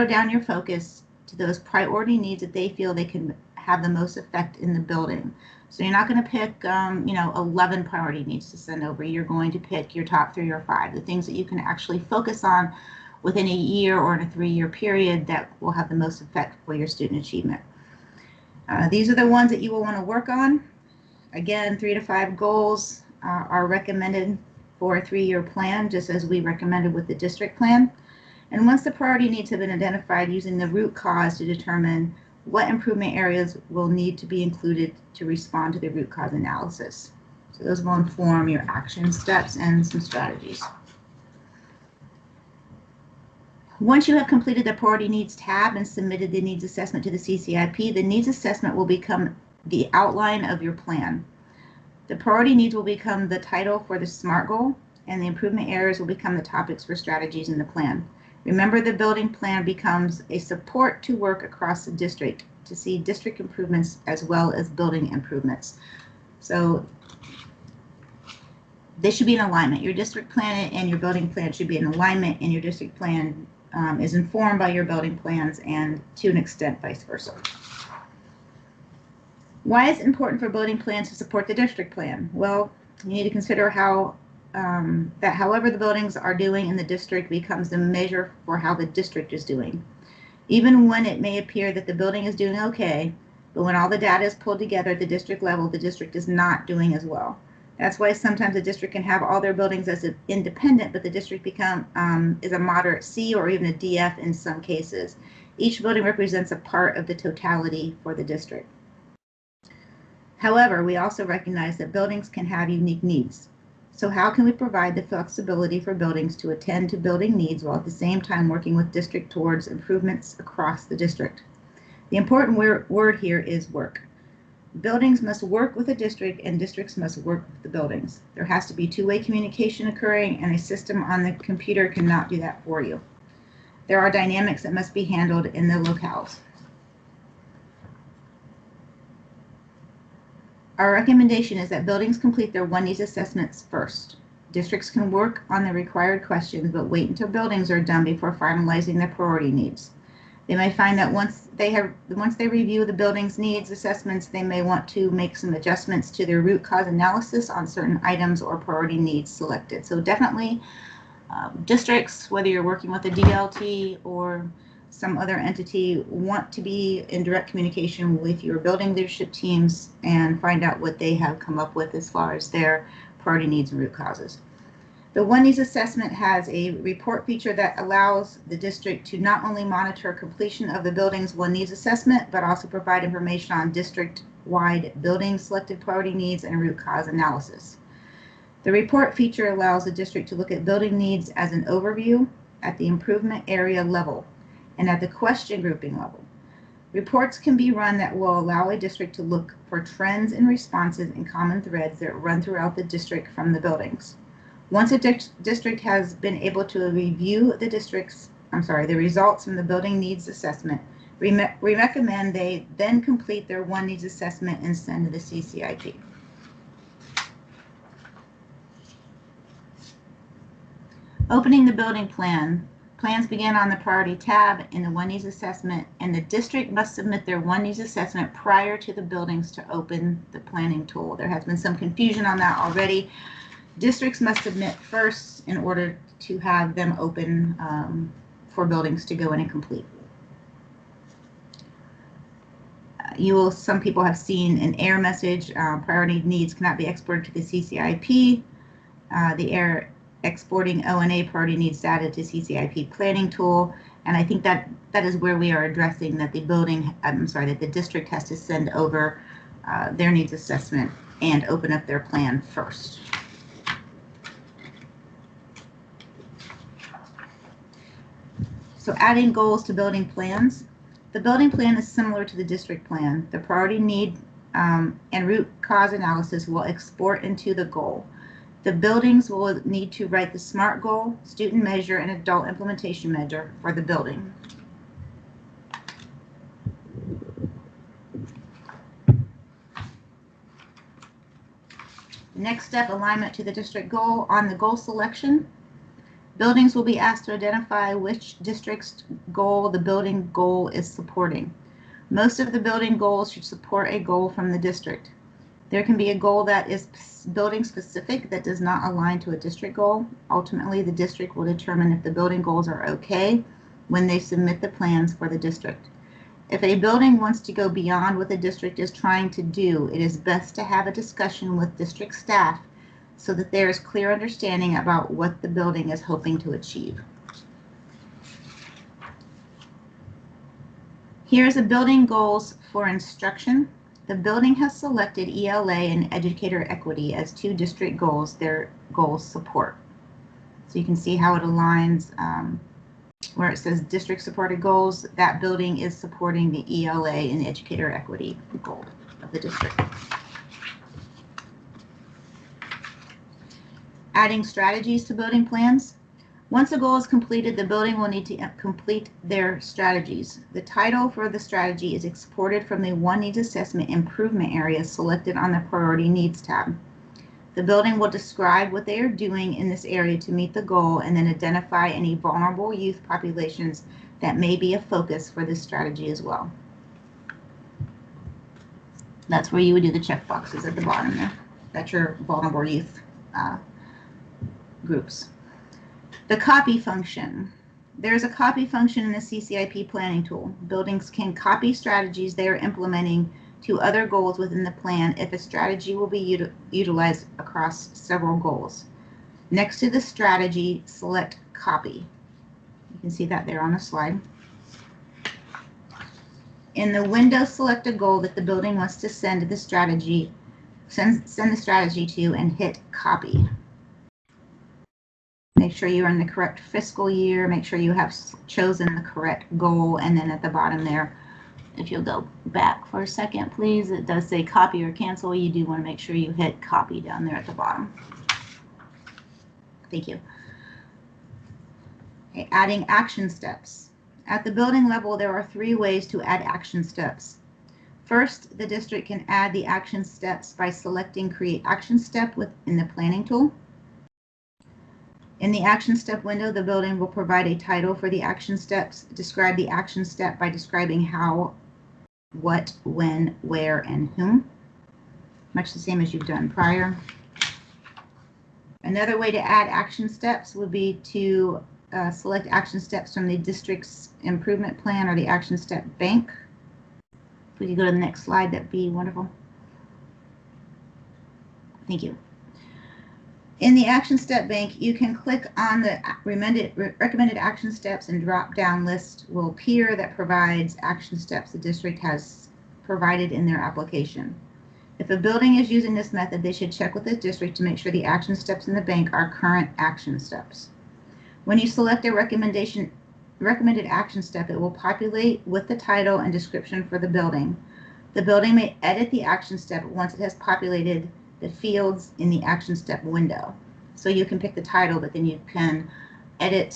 down your focus to those priority needs that they feel they can have the most effect in the building. So you're not going to pick, 11 priority needs to send over. You're going to pick your top 3 or 5, the things that you can actually focus on within a year or in a 3-year period that will have the most effect for your student achievement. These are the ones that you will want to work on. Again, 3 to 5 goals are recommended for a 3-year plan, just as we recommended with the district plan. And once the priority needs have been identified, using the root cause to determine what improvement areas will need to be included to respond to the root cause analysis. So those will inform your action steps and some strategies. Once you have completed the priority needs tab and submitted the needs assessment to the CCIP, the needs assessment will become the outline of your plan. The priority needs will become the title for the SMART goal, and the improvement areas will become the topics for strategies in the plan. Remember, the building plan becomes a support to work across the district to see district improvements as well as building improvements. So they should be in alignment. Your district plan and your building plan should be in alignment, and your district plan is informed by your building plans, and to an extent vice versa. Why is it important for building plans to support the district plan? Well, you need to consider how that however the buildings are doing in the district becomes the measure for how the district is doing. Even when it may appear that the building is doing okay, but when all the data is pulled together at the district level, the district is not doing as well. That's why sometimes a district can have all their buildings as independent, but the district is a moderate C or even a DF in some cases. Each building represents a part of the totality for the district. However, we also recognize that buildings can have unique needs. So how can we provide the flexibility for buildings to attend to building needs while at the same time working with district towards improvements across the district? The important word here is work. Buildings must work with the district, and districts must work with the buildings. There has to be two-way communication occurring, and a system on the computer cannot do that for you. There are dynamics that must be handled in the locales. Our recommendation is that buildings complete their one needs assessments first. Districts can work on the required questions, but wait until buildings are done before finalizing their priority needs. They may find that once they review the building's needs assessments, they may want to make some adjustments to their root cause analysis on certain items or priority needs selected. So definitely districts, whether you're working with a DLT or some other entity, want to be in direct communication with your building leadership teams and find out what they have come up with as far as their priority needs and root causes. The One Needs Assessment has a report feature that allows the district to not only monitor completion of the building's One Needs Assessment, but also provide information on district-wide building selected priority needs and root cause analysis. The report feature allows the district to look at building needs as an overview at the improvement area level and at the question grouping level. Reports can be run that will allow a district to look for trends and responses and common threads that run throughout the district from the buildings. Once a district has been able to review the results from the building needs assessment, we recommend they then complete their One Needs Assessment and send to the CCIP. Opening the building plan. Plans begin on the priority tab in the One Needs Assessment, and the district must submit their One Needs Assessment prior to the buildings to open the planning tool. There has been some confusion on that already. Districts must submit first in order to have them open for buildings to go in and complete. Some people have seen an error message, priority needs cannot be exported to the CCIP. The error exporting O&A priority needs data to CCIP planning tool. And I think that is where we are addressing that that the district has to send over their needs assessment and open up their plan first. So adding goals to building plans. The building plan is similar to the district plan. The priority need and root cause analysis will export into the goal. The buildings will need to write the SMART goal, student measure, and adult implementation measure for the building. Next step, alignment to the district goal. On the goal selection, Buildings will be asked to identify which district's goal the building goal is supporting. Most of the building goals should support a goal from the district. There can be a goal that is building specific that does not align to a district goal. Ultimately, the district will determine if the building goals are okay when they submit the plans for the district. If a building wants to go beyond what the district is trying to do, it is best to have a discussion with district staff so that there is clear understanding about what the building is hoping to achieve. Here's a building goals for instruction. The building has selected ELA and educator equity as two district goals their goals support. So you can see how it aligns where it says district supported goals. That building is supporting the ELA and educator equity goal of the district. Adding strategies to building plans. Once a goal is completed, the building will need to complete their strategies. The title for the strategy is exported from the One Needs Assessment improvement area selected on the Priority Needs tab. The building will describe what they are doing in this area to meet the goal and then identify any vulnerable youth populations that may be a focus for this strategy as well. That's where you would do the check boxes at the bottom there. That's your vulnerable youth groups. The copy function. There's a copy function in the CCIP planning tool. Buildings can copy strategies they are implementing to other goals within the plan if a strategy will be utilized across several goals. Next to the strategy, select copy. You can see that there on the slide. In the window, select a goal that the building wants to send the strategy to and hit copy. Make sure you're in the correct fiscal year. Make sure you have chosen the correct goal. And then at the bottom there, if you'll go back for a second, please, it does say copy or cancel. You do want to make sure you hit copy down there at the bottom. Thank you. Okay, adding action steps. At the building level, there are 3 ways to add action steps. First, the district can add the action steps by selecting Create Action Step within the Planning tool. In the action step window, the building will provide a title for the action steps, describe the action step by describing how, what, when, where, and whom. Much the same as you've done prior. Another way to add action steps would be to select action steps from the district's improvement plan or the action step bank. If we could go to the next slide, that'd be wonderful. Thank you. In the action step bank, you can click on the recommended action steps and drop-down list will appear that provides action steps the district has provided in their application. If a building is using this method, they should check with the district to make sure the action steps in the bank are current action steps. When you select a recommended action step, it will populate with the title and description for the building. The building may edit the action step once it has populated the fields in the action step window. So you can pick the title, but then you can edit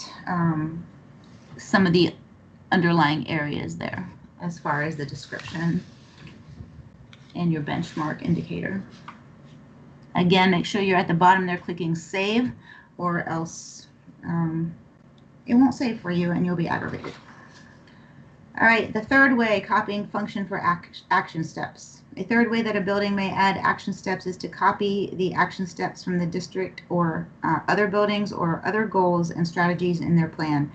some of the underlying areas there as far as the description and your benchmark indicator. Again, make sure you're at the bottom there clicking save, or else it won't save for you and you'll be aggravated. All right, the third way, copying function for action steps. A third way that a building may add action steps is to copy the action steps from the district or other buildings or other goals and strategies in their plan.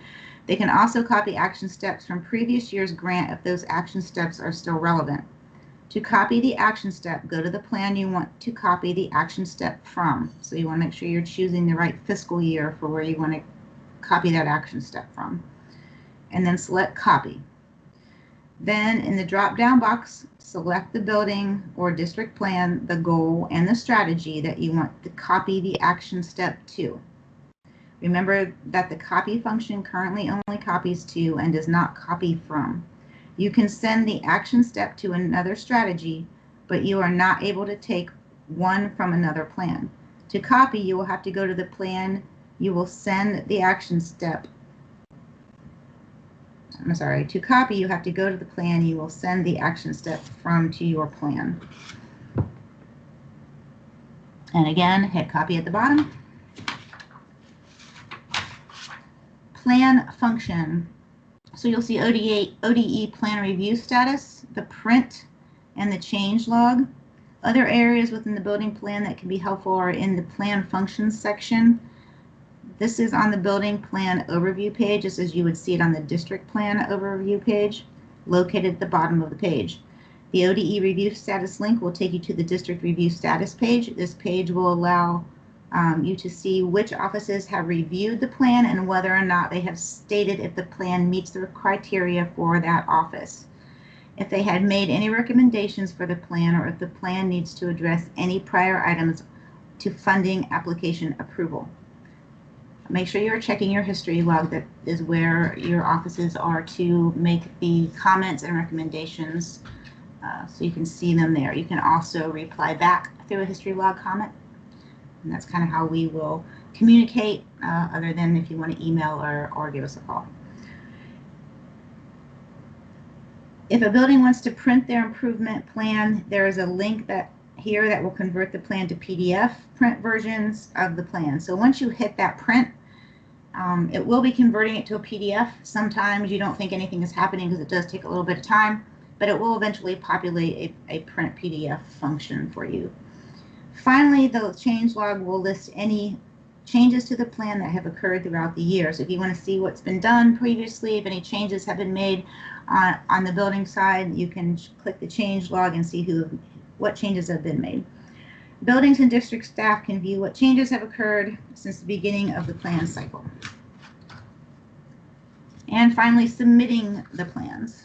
They can also copy action steps from previous year's grant if those action steps are still relevant. To copy the action step, go to the plan you want to copy the action step from. So you want to make sure you're choosing the right fiscal year for where you want to copy that action step from. And then select copy. Then in the drop-down box, select the building or district plan, the goal, and the strategy that you want to copy the action step to. Remember that the copy function currently only copies to and does not copy from. You can send the action step to another strategy, but you are not able to take one from another plan. To copy, you will have to go to the plan you will send the action step. To copy, you have to go to the plan you will send the action step from to your plan. And again, hit copy at the bottom. plan function. So you'll see ODE plan review status, the print, and the change log. Other areas within the building plan that can be helpful are in the plan functions section. This is on the building plan overview page, just as you would see it on the district plan overview page, located at the bottom of the page. The ODE review status link will take you to the district review status page. This page will allow you to see which offices have reviewed the plan and whether or not they have stated if the plan meets the criteria for that office, if they had made any recommendations for the plan, or if the plan needs to address any prior items to funding application approval. Make sure you're checking your history log. That is where your offices are to make the comments and recommendations, so you can see them there. You can also reply back through a history log comment, and that's kind of how we will communicate, other than if you want to email or give us a call. If a building wants to print their improvement plan, there is a link that will convert the plan to PDF print versions of the plan. So once you hit that print, it will be converting it to a PDF. Sometimes you don't think anything is happening because it does take a little bit of time, but it will eventually populate a print PDF function for you. Finally, the change log will list any changes to the plan that have occurred throughout the year. So if you want to see what's been done previously, if any changes have been made on the building side, you can click the change log and see what changes have been made. Buildings and district staff can view what changes have occurred since the beginning of the plan cycle. And finally, submitting the plans.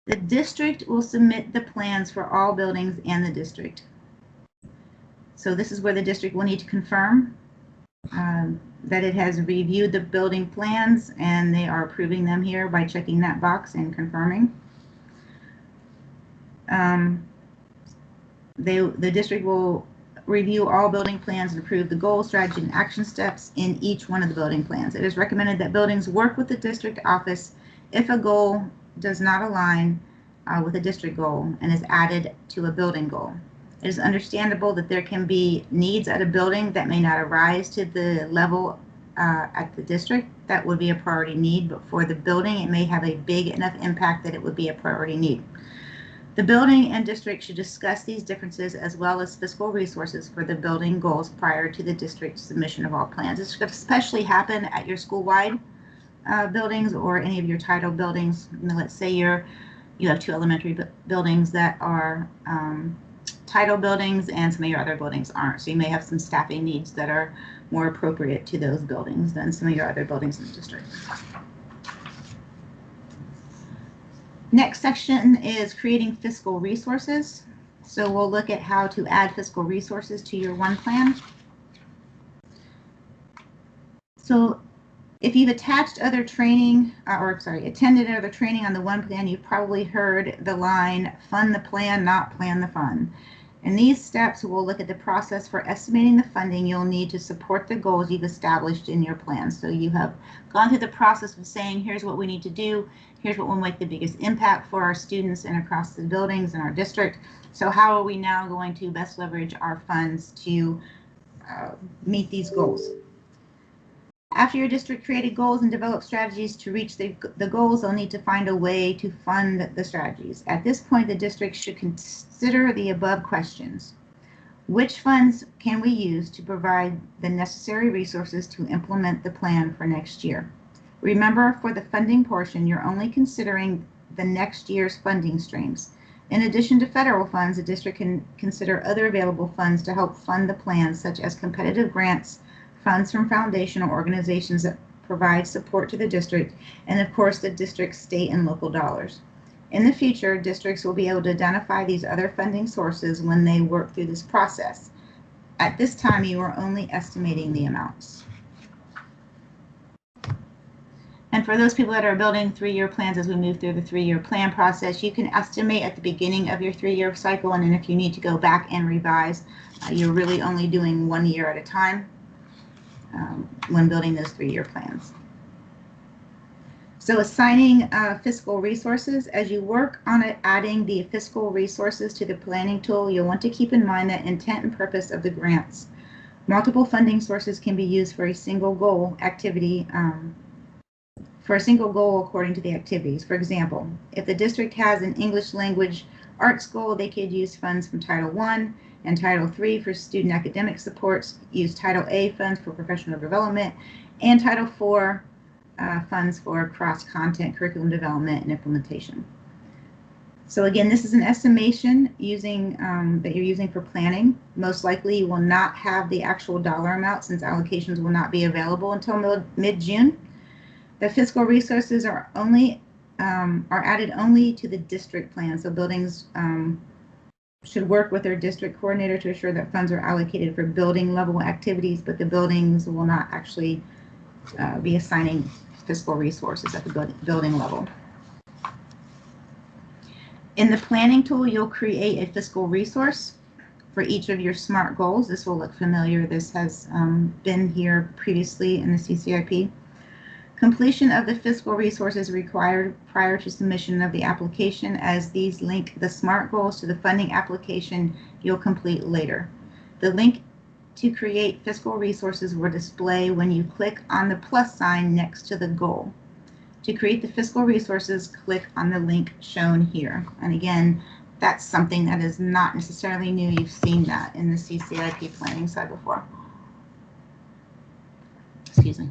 The district will submit the plans for all buildings and the district. So this is where the district will need to confirm that it has reviewed the building plans and they are approving them here by checking that box and confirming. The district will review all building plans and approve the goal, strategy, and action steps in each one of the building plans. It is recommended that buildings work with the district office if a goal does not align with a district goal and is added to a building goal. It is understandable that there can be needs at a building that may not arise to the level at the district that would be a priority need, but for the building, it may have a big enough impact that it would be a priority need. The building and district should discuss these differences as well as fiscal resources for the building goals prior to the district's submission of all plans. This could especially happen at your school-wide buildings or any of your title buildings. Let's say you have two elementary buildings that are title buildings and some of your other buildings aren't. So you may have some staffing needs that are more appropriate to those buildings than some of your other buildings in the district. Next section is creating fiscal resources. So we'll look at how to add fiscal resources to your one plan. So if you've attached other training, attended other training on the one plan, you've probably heard the line, fund the plan, not plan the fund. In these steps, we'll look at the process for estimating the funding you'll need to support the goals you've established in your plan. So you have gone through the process of saying, here's what we need to do, here's what will make the biggest impact for our students and across the buildings in our district. So how are we now going to best leverage our funds to meet these goals? After your district created goals and developed strategies to reach the goals, they'll need to find a way to fund the strategies. At this point, the district should consider the above questions. Which funds can we use to provide the necessary resources to implement the plan for next year? Remember, for the funding portion, you're only considering the next year's funding streams. In addition to federal funds, the district can consider other available funds to help fund the plan, such as competitive grants, funds from foundational organizations that provide support to the district, and of course the district's state and local dollars. In the future, districts will be able to identify these other funding sources when they work through this process. At this time, you are only estimating the amounts. And for those people that are building 3-year plans, as we move through the 3-year plan process, you can estimate at the beginning of your 3-year cycle, and then if you need to go back and revise, you're really only doing 1 year at a time when building those 3-year plans. So assigning fiscal resources, as you work on adding the fiscal resources to the planning tool, you'll want to keep in mind that intent and purpose of the grants Multiple funding sources can be used for a single goal activity, according to the activities. For example, if the district has an English language arts goal, they could use funds from Title I and Title III for student academic supports, use Title A funds for professional development, and Title IV funds for cross-content curriculum development and implementation. So again, this is an estimation using that you're using for planning. Most likely you will not have the actual dollar amount since allocations will not be available until mid-June. The fiscal resources are added only to the district plan. So buildings should work with their district coordinator to ensure that funds are allocated for building level activities, but the buildings will not actually be assigning fiscal resources at the building level. In the planning tool, you'll create a fiscal resource for each of your SMART goals. This will look familiar. This has been here previously in the CCIP. Completion of the fiscal resources required prior to submission of the application, as these link the SMART goals to the funding application you'll complete later. The link to create fiscal resources will display when you click on the plus sign next to the goal. To create the fiscal resources, click on the link shown here. And again, that's something that is not necessarily new. You've seen that in the CCIP planning side before. Excuse me.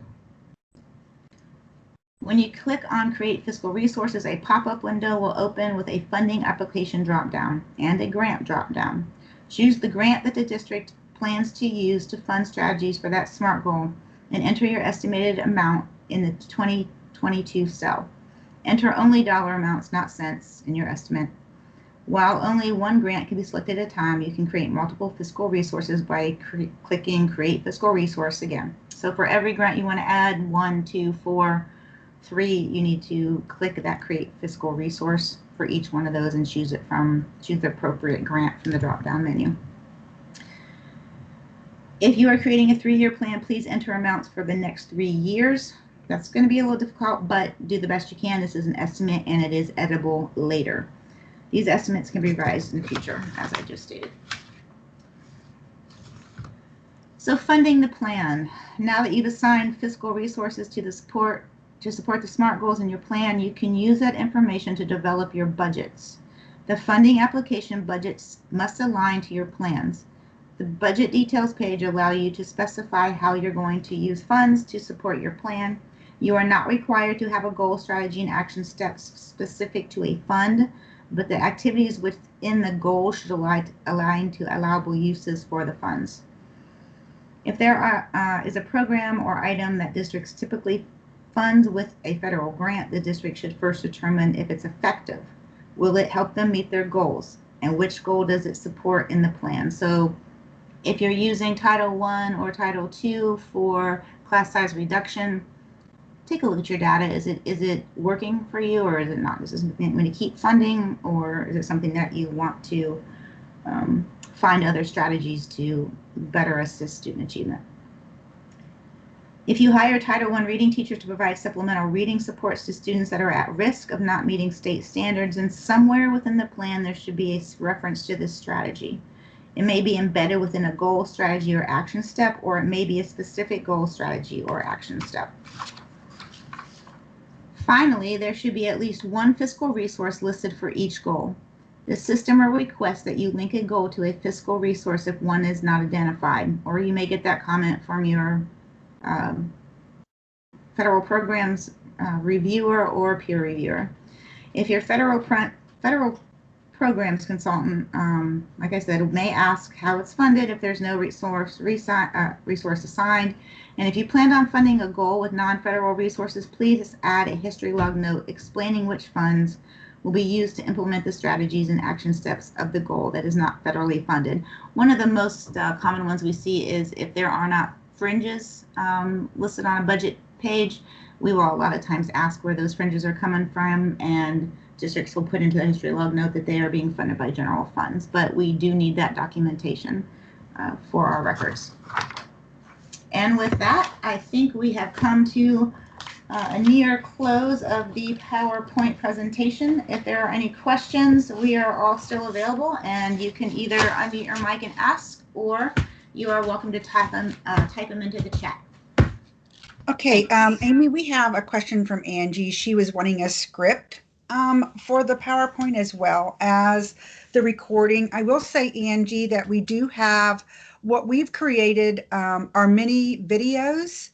When you click on Create Fiscal Resources, a pop-up window will open with a funding application drop-down and a grant drop-down. Choose the grant that the district plans to use to fund strategies for that SMART goal and enter your estimated amount in the 2022 cell. Enter only dollar amounts, not cents, in your estimate. While only one grant can be selected at a time, you can create multiple fiscal resources by clicking Create Fiscal Resource again. So for every grant you want to add, 1, 2, 4, 3, you need to click that Create Fiscal Resource for each one of those and choose the appropriate grant from the drop-down menu. If you are creating a 3-year plan, please enter amounts for the next 3 years. That's going to be a little difficult, but do the best you can. This is an estimate and it is editable later. These estimates can be revised in the future, as I just stated. So funding the plan. Now that you've assigned fiscal resources to support the SMART goals in your plan, you can use that information to develop your budgets. The funding application budgets must align to your plans. The budget details page allows you to specify how you're going to use funds to support your plan. You are not required to have a goal, strategy, and action steps specific to a fund, but the activities within the goal should align to allowable uses for the funds. If there is a program or item that districts typically funds with a federal grant, the district should first determine if it's effective. Will it help them meet their goals? And which goal does it support in the plan? So if you're using Title I or Title II for class size reduction, take a look at your data. Is it working for you, or is it not? Is this something going to keep funding, or is it something that you want to find other strategies to better assist student achievement? If you hire Title I reading teachers to provide supplemental reading supports to students that are at risk of not meeting state standards, and somewhere within the plan there should be a reference to this strategy. It may be embedded within a goal, strategy, or action step, or it may be a specific goal, strategy, or action step. Finally, there should be at least one fiscal resource listed for each goal. The system will request that you link a goal to a fiscal resource if one is not identified, or you may get that comment from your federal programs reviewer or peer reviewer. If your federal programs consultant, like I said, may ask how it's funded if there's no resource assigned. And if you planned on funding a goal with non-federal resources, please add a history log note explaining which funds will be used to implement the strategies and action steps of the goal that is not federally funded. One of the most common ones we see is if there are not fringes listed on a budget page, we will a lot of times ask where those fringes are coming from, and districts will put into the history log note that they are being funded by general funds, but we do need that documentation for our records. And with that, I think we have come to a near close of the PowerPoint presentation. If there are any questions, we are all still available, and you can either unmute your mic and ask, or you are welcome to type them into the chat. Okay, Amy, we have a question from Angie. She was wanting a script for the PowerPoint as well as the recording. I will say, Angie, that we do have what we've created are mini videos.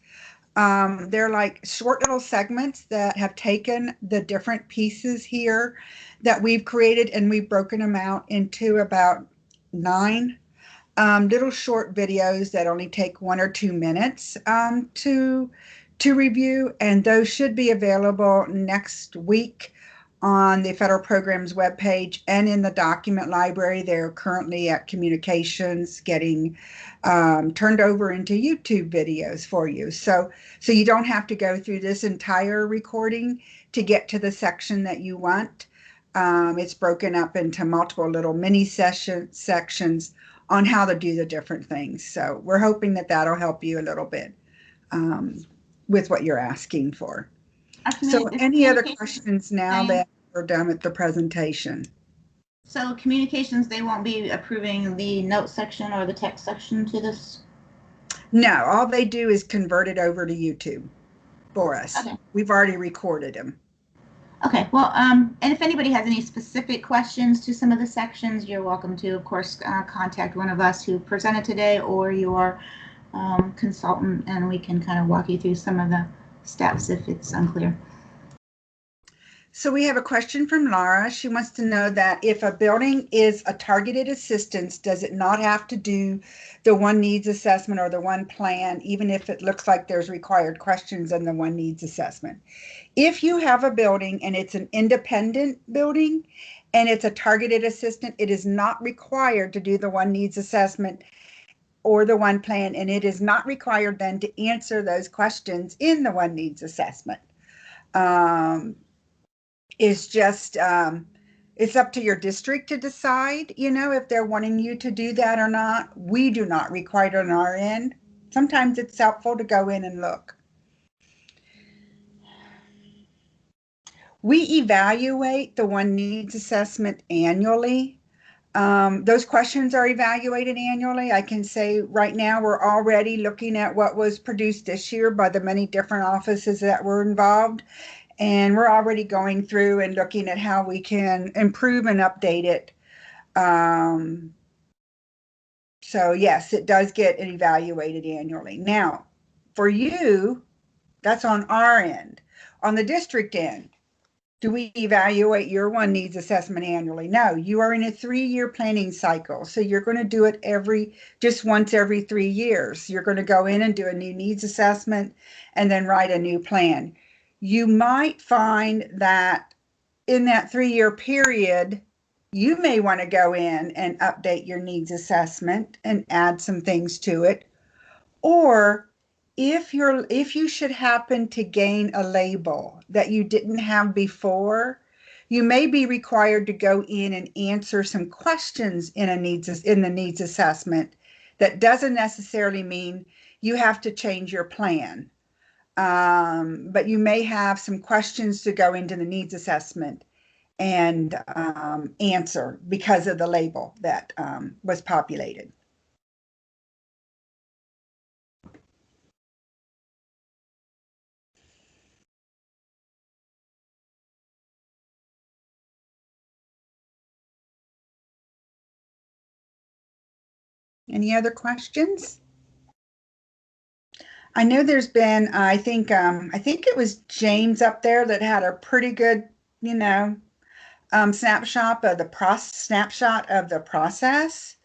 They're like short little segments that have taken the different pieces here that we've created, and we've broken them out into about 9 little short videos that only take 1 or 2 minutes to review, and those should be available next week on the federal programs webpage and in the document library. They're currently at communications getting turned over into YouTube videos for you. So you don't have to go through this entire recording to get to the section that you want. It's broken up into multiple little mini sections on how to do the different things. So we're hoping that that'll help you a little bit with what you're asking for. So any other questions now that we're done with the presentation? So communications, they won't be approving the note section or the text section to this? No, all they do is convert it over to YouTube for us. Okay. We've already recorded them. Okay, well, and if anybody has any specific questions to some of the sections, you're welcome to, of course, contact one of us who presented today or your consultant, and we can kind of walk you through some of the steps if it's unclear. So we have a question from Laura. She wants to know that if a building is a targeted assistance, does it not have to do the one needs assessment or the one plan, even if it looks like there's required questions in the one needs assessment? If you have a building and it's an independent building and it's a targeted assistant, it is not required to do the one needs assessment or the one plan, and it is not required then to answer those questions in the one needs assessment. It's just, it's up to your district to decide, you know, if they're wanting you to do that or not. We do not require it on our end. Sometimes it's helpful to go in and look. We evaluate the one needs assessment annually. Those questions are evaluated annually. I can say right now we're already looking at what was produced this year by the many different offices that were involved. And we're already going through and looking at how we can improve and update it. So yes, it does get evaluated annually. Now, for you, that's on our end. On the district end, do we evaluate your one needs assessment annually? No, you are in a 3-year planning cycle. So you're going to do it just once every 3 years. You're going to go in and do a new needs assessment and then write a new plan. You might find that in that 3-year period, you may want to go in and update your needs assessment and add some things to it. Or if you should happen to gain a label that you didn't have before, you may be required to go in and answer some questions in the needs assessment. That doesn't necessarily mean you have to change your plan. But you may have some questions to go into the needs assessment and answer because of the label that was populated. Any other questions? I know there's been, I think it was James up there that had a pretty good, snapshot of the process.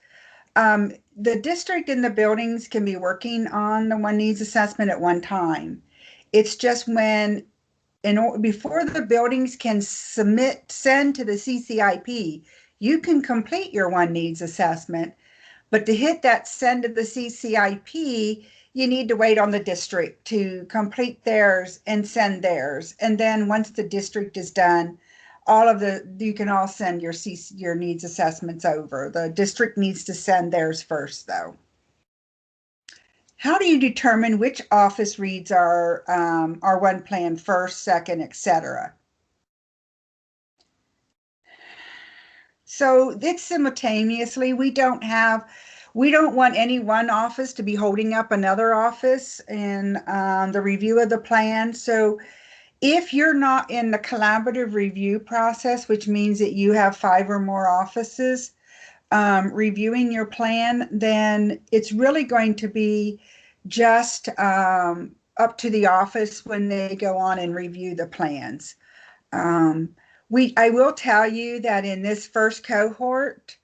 The district and the buildings can be working on the one needs assessment at one time. It's just before the buildings can send to the CCIP, you can complete your one needs assessment, but to hit that send to the CCIP, you need to wait on the district to complete theirs and send theirs. And then once the district is done, you can all send your needs assessments over. The district needs to send theirs first, though. How do you determine which office reads our one plan first, second, etc.? So it's simultaneously. We we don't want any one office to be holding up another office in the review of the plan. So if you're not in the collaborative review process, which means that you have 5 or more offices reviewing your plan, then it's really going to be just up to the office when they go on and review the plans. I will tell you that in this first cohort,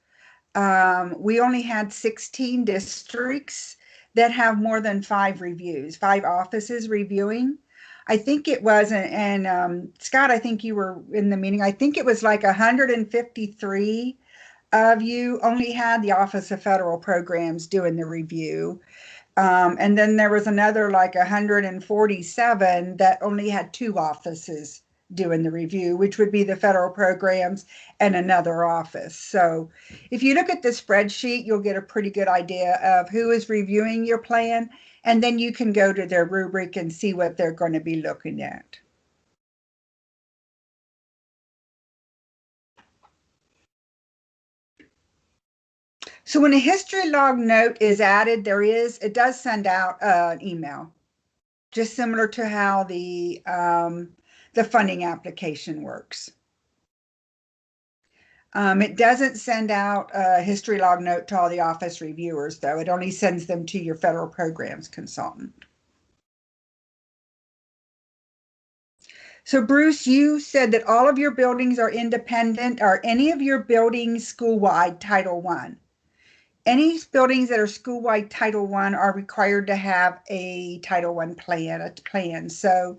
we only had 16 districts that have more than 5 reviews, 5 offices reviewing. I think it was, and Scott, I think you were in the meeting. I think it was like 153 of you only had the Office of Federal Programs doing the review. And then there was another like 147 that only had 2 offices doing the review, which would be the federal programs and another office. So if you look at the spreadsheet, you'll get a pretty good idea of who is reviewing your plan, and then you can go to their rubric and see what they're going to be looking at. So when a history log note is added, it does send out an email, just similar to how the funding application works. It doesn't send out a history log note to all the office reviewers, though. It only sends them to your federal programs consultant. So Bruce, you said that all of your buildings are independent. Are any of your buildings school-wide Title I? Any buildings that are school-wide Title I are required to have a Title I plan. So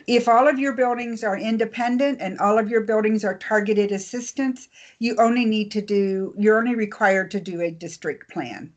if all of your buildings are independent and all of your buildings are targeted assistance, you're only required to do a district plan.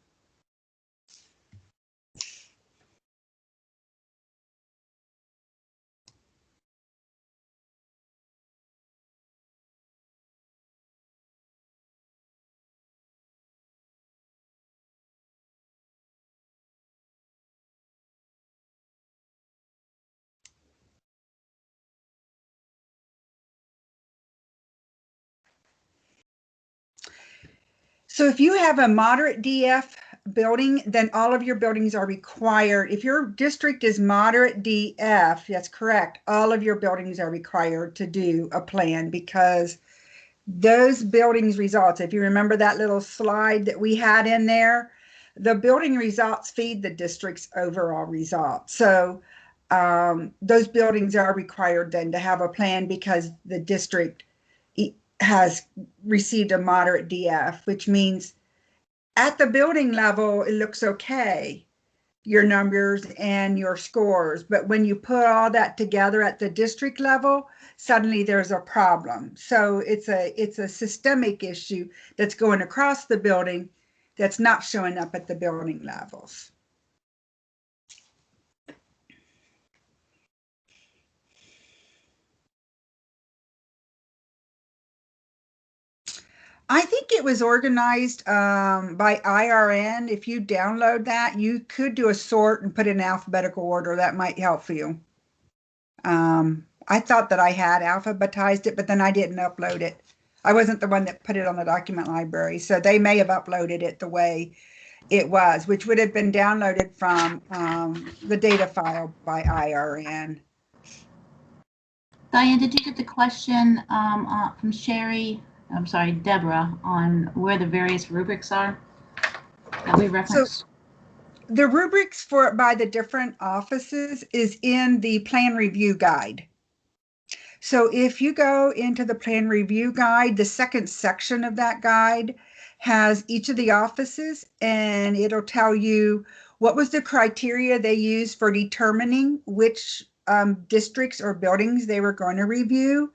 So if you have a moderate DF building, then all of your buildings are required. If your district is moderate DF, that's correct, all of your buildings are required to do a plan, because those buildings results, if you remember that little slide that we had in there, the building results feed the district's overall results. So those buildings are required then to have a plan, because the district has received a moderate DF, which means at the building level, it looks okay, your numbers and your scores. But when you put all that together at the district level, suddenly there's a problem. So it's a systemic issue that's going across the building that's not showing up at the building levels. I think it was organized by IRN. If you download that, you could do a sort and put it in alphabetical order. That might help for you. I thought that I had alphabetized it, but then I didn't upload it. I wasn't the one that put it on the document library, so they may have uploaded it the way it was, which would have been downloaded from the data file by IRN. Diane, did you get the question from Deborah, on where the various rubrics are that we referenced? So the rubrics by the different offices is in the plan review guide. So if you go into the plan review guide, the second section of that guide has each of the offices, and it'll tell you what was the criteria they used for determining which districts or buildings they were going to review,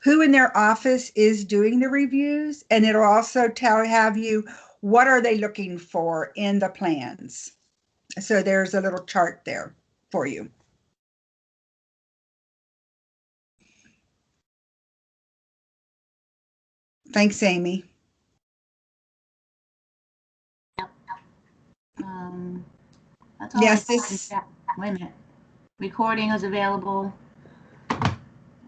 who in their office is doing the reviews, and it'll also have you what are they looking for in the plans. So there's a little chart there for you. Thanks, Amy. That's all. Yes, wait a minute. Recording is available.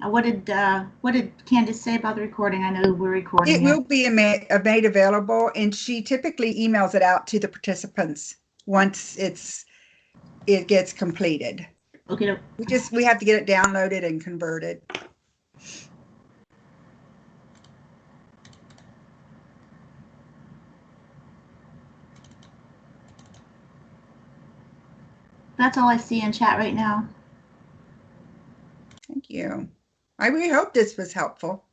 What did Candace say about the recording? I know we're recording It will be made available, and she typically emails it out to the participants once it gets completed. Okay. We have to get it downloaded and converted. That's all I see in chat right now. Thank you. We hope this was helpful.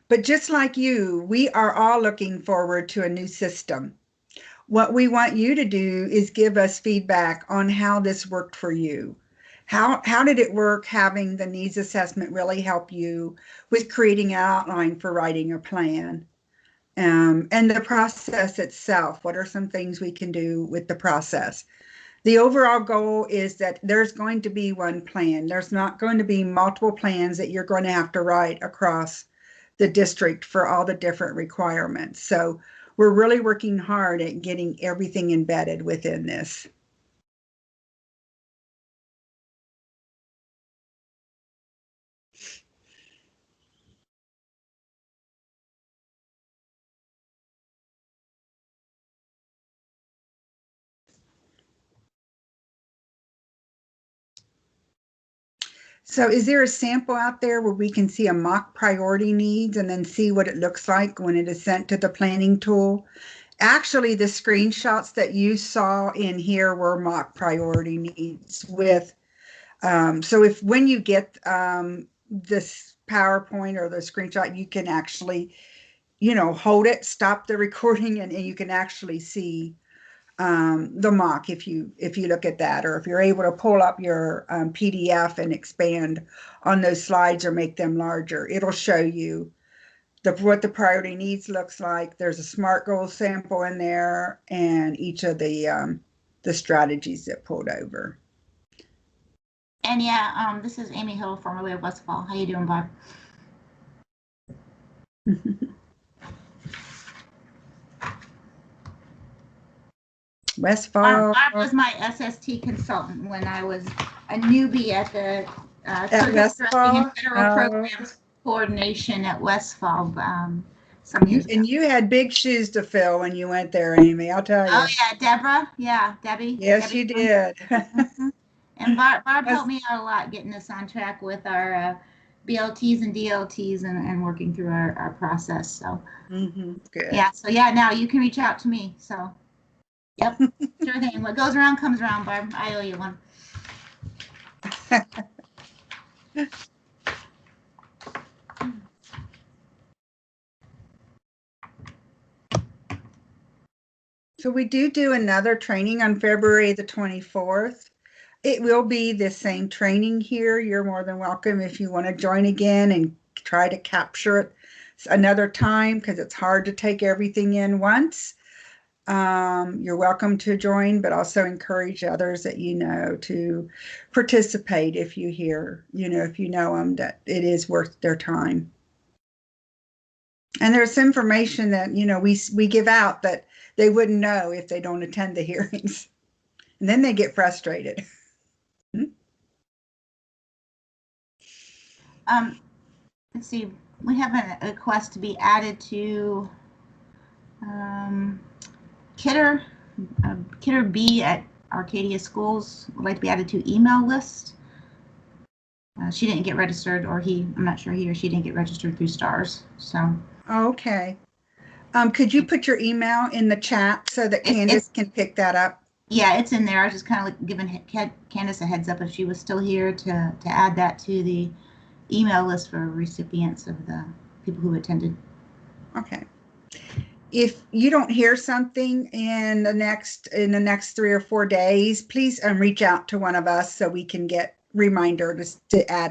But just like you, we are all looking forward to a new system. What we want you to do is give us feedback on how this worked for you. How did it work having the needs assessment really help you with creating an outline for writing a plan? And the process itself, what are some things we can do with the process? The overall goal is that there's going to be one plan. There's not going to be multiple plans that you're going to have to write across the district for all the different requirements. So we're really working hard at getting everything embedded within this. So is there a sample out there where we can see a mock priority needs and then see what it looks like when it is sent to the planning tool? Actually, the screenshots that you saw in here were mock priority needs with, so if when you get this PowerPoint or the screenshot, you can actually, hold it, stop the recording, and you can actually see the mock if you look at that, or if you're able to pull up your PDF and expand on those slides or make them larger, it'll show you what the priority needs looks like. There's a SMART goal sample in there and each of the strategies that pulled over. And yeah, this is Amy Hill, formerly of Westfall. How you doing, Barb? Westfall. Barb was my SST consultant when I was a newbie at the Westfall? Federal Programs Coordination at Westfall. And you had big shoes to fill when you went there, Amy, I'll tell you. Oh yeah, Deborah. Yeah, Debbie. Yes, Debbie. you did. And Barb helped me out a lot getting us on track with our BLTs and DLTs and working through our process. So good. Yeah, so yeah, now you can reach out to me. So yep, sure thing. What goes around comes around, Barb. I owe you one. So we do another training on February the 24th. It will be the same training here. You're more than welcome if you want to join again and try to capture it another time, because it's hard to take everything in once. You're welcome to join, but also encourage others that you know to participate if you hear, if you know them, that it is worth their time. And there's information that, we give out that they wouldn't know if they don't attend the hearings. And then they get frustrated. Let's see. We have a request to be added to Kidder B at Arcadia Schools would like to be added to email list. She didn't get registered, or I'm not sure he or she didn't get registered through STARS. So. Okay. Could you put your email in the chat so that Candace can pick that up? Yeah, it's in there. I was just kind of like giving Candace a heads up if she was still here to add that to the email list for recipients of the people who attended. Okay. If you don't hear something in the next 3 or 4 days, please reach out to one of us so we can get reminder to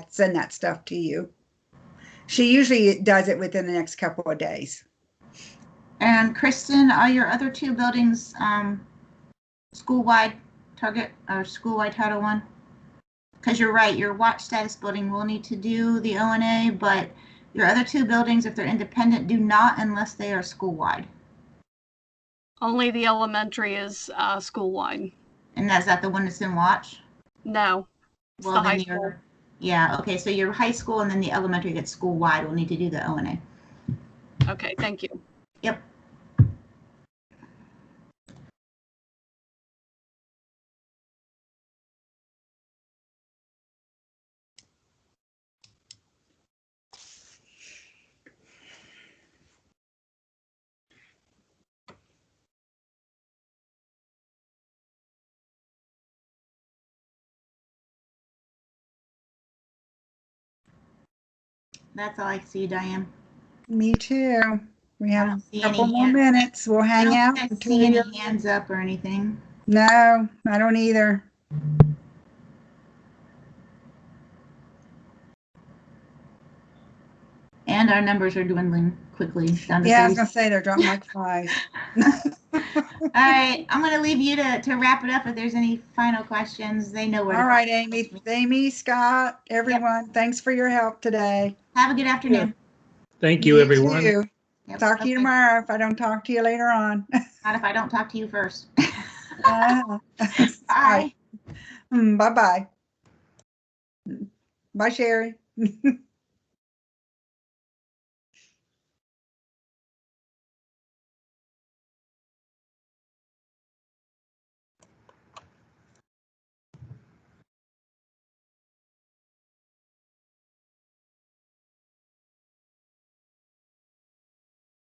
send that stuff to you. She usually does it within the next couple of days. And Kristen, are your other 2 buildings school-wide target or school-wide Title I? Because you're right, your watch status building will need to do the O&A, but your other 2 buildings, if they're independent, do not unless they are school-wide. Only the elementary is school-wide. And is that the one that's in watch? No. It's Well, the then high school. yeah, okay, so your high school and then the elementary gets school-wide. We'll need to do the O&A. Okay, thank you. Yep. That's all I see, Diane. Me too. We I have don't see a couple any more hands. minutes. We'll I hang don't out think I until see any you're- hands up or anything. No, I don't either. And our numbers are dwindling quickly down to Yeah, I was 30. gonna say they're dropping like flies. All right, I'm going to leave you to wrap it up. If there's any final questions, they know where to All right, find Amy, me. Amy, Scott, everyone, thanks for your help today. Have a good afternoon. Thank you, everyone. Too. Yep, Talk to you okay. tomorrow if I don't talk to you later on. Not if I don't talk to you first. Bye. Bye. Bye-bye. Bye, Sherry.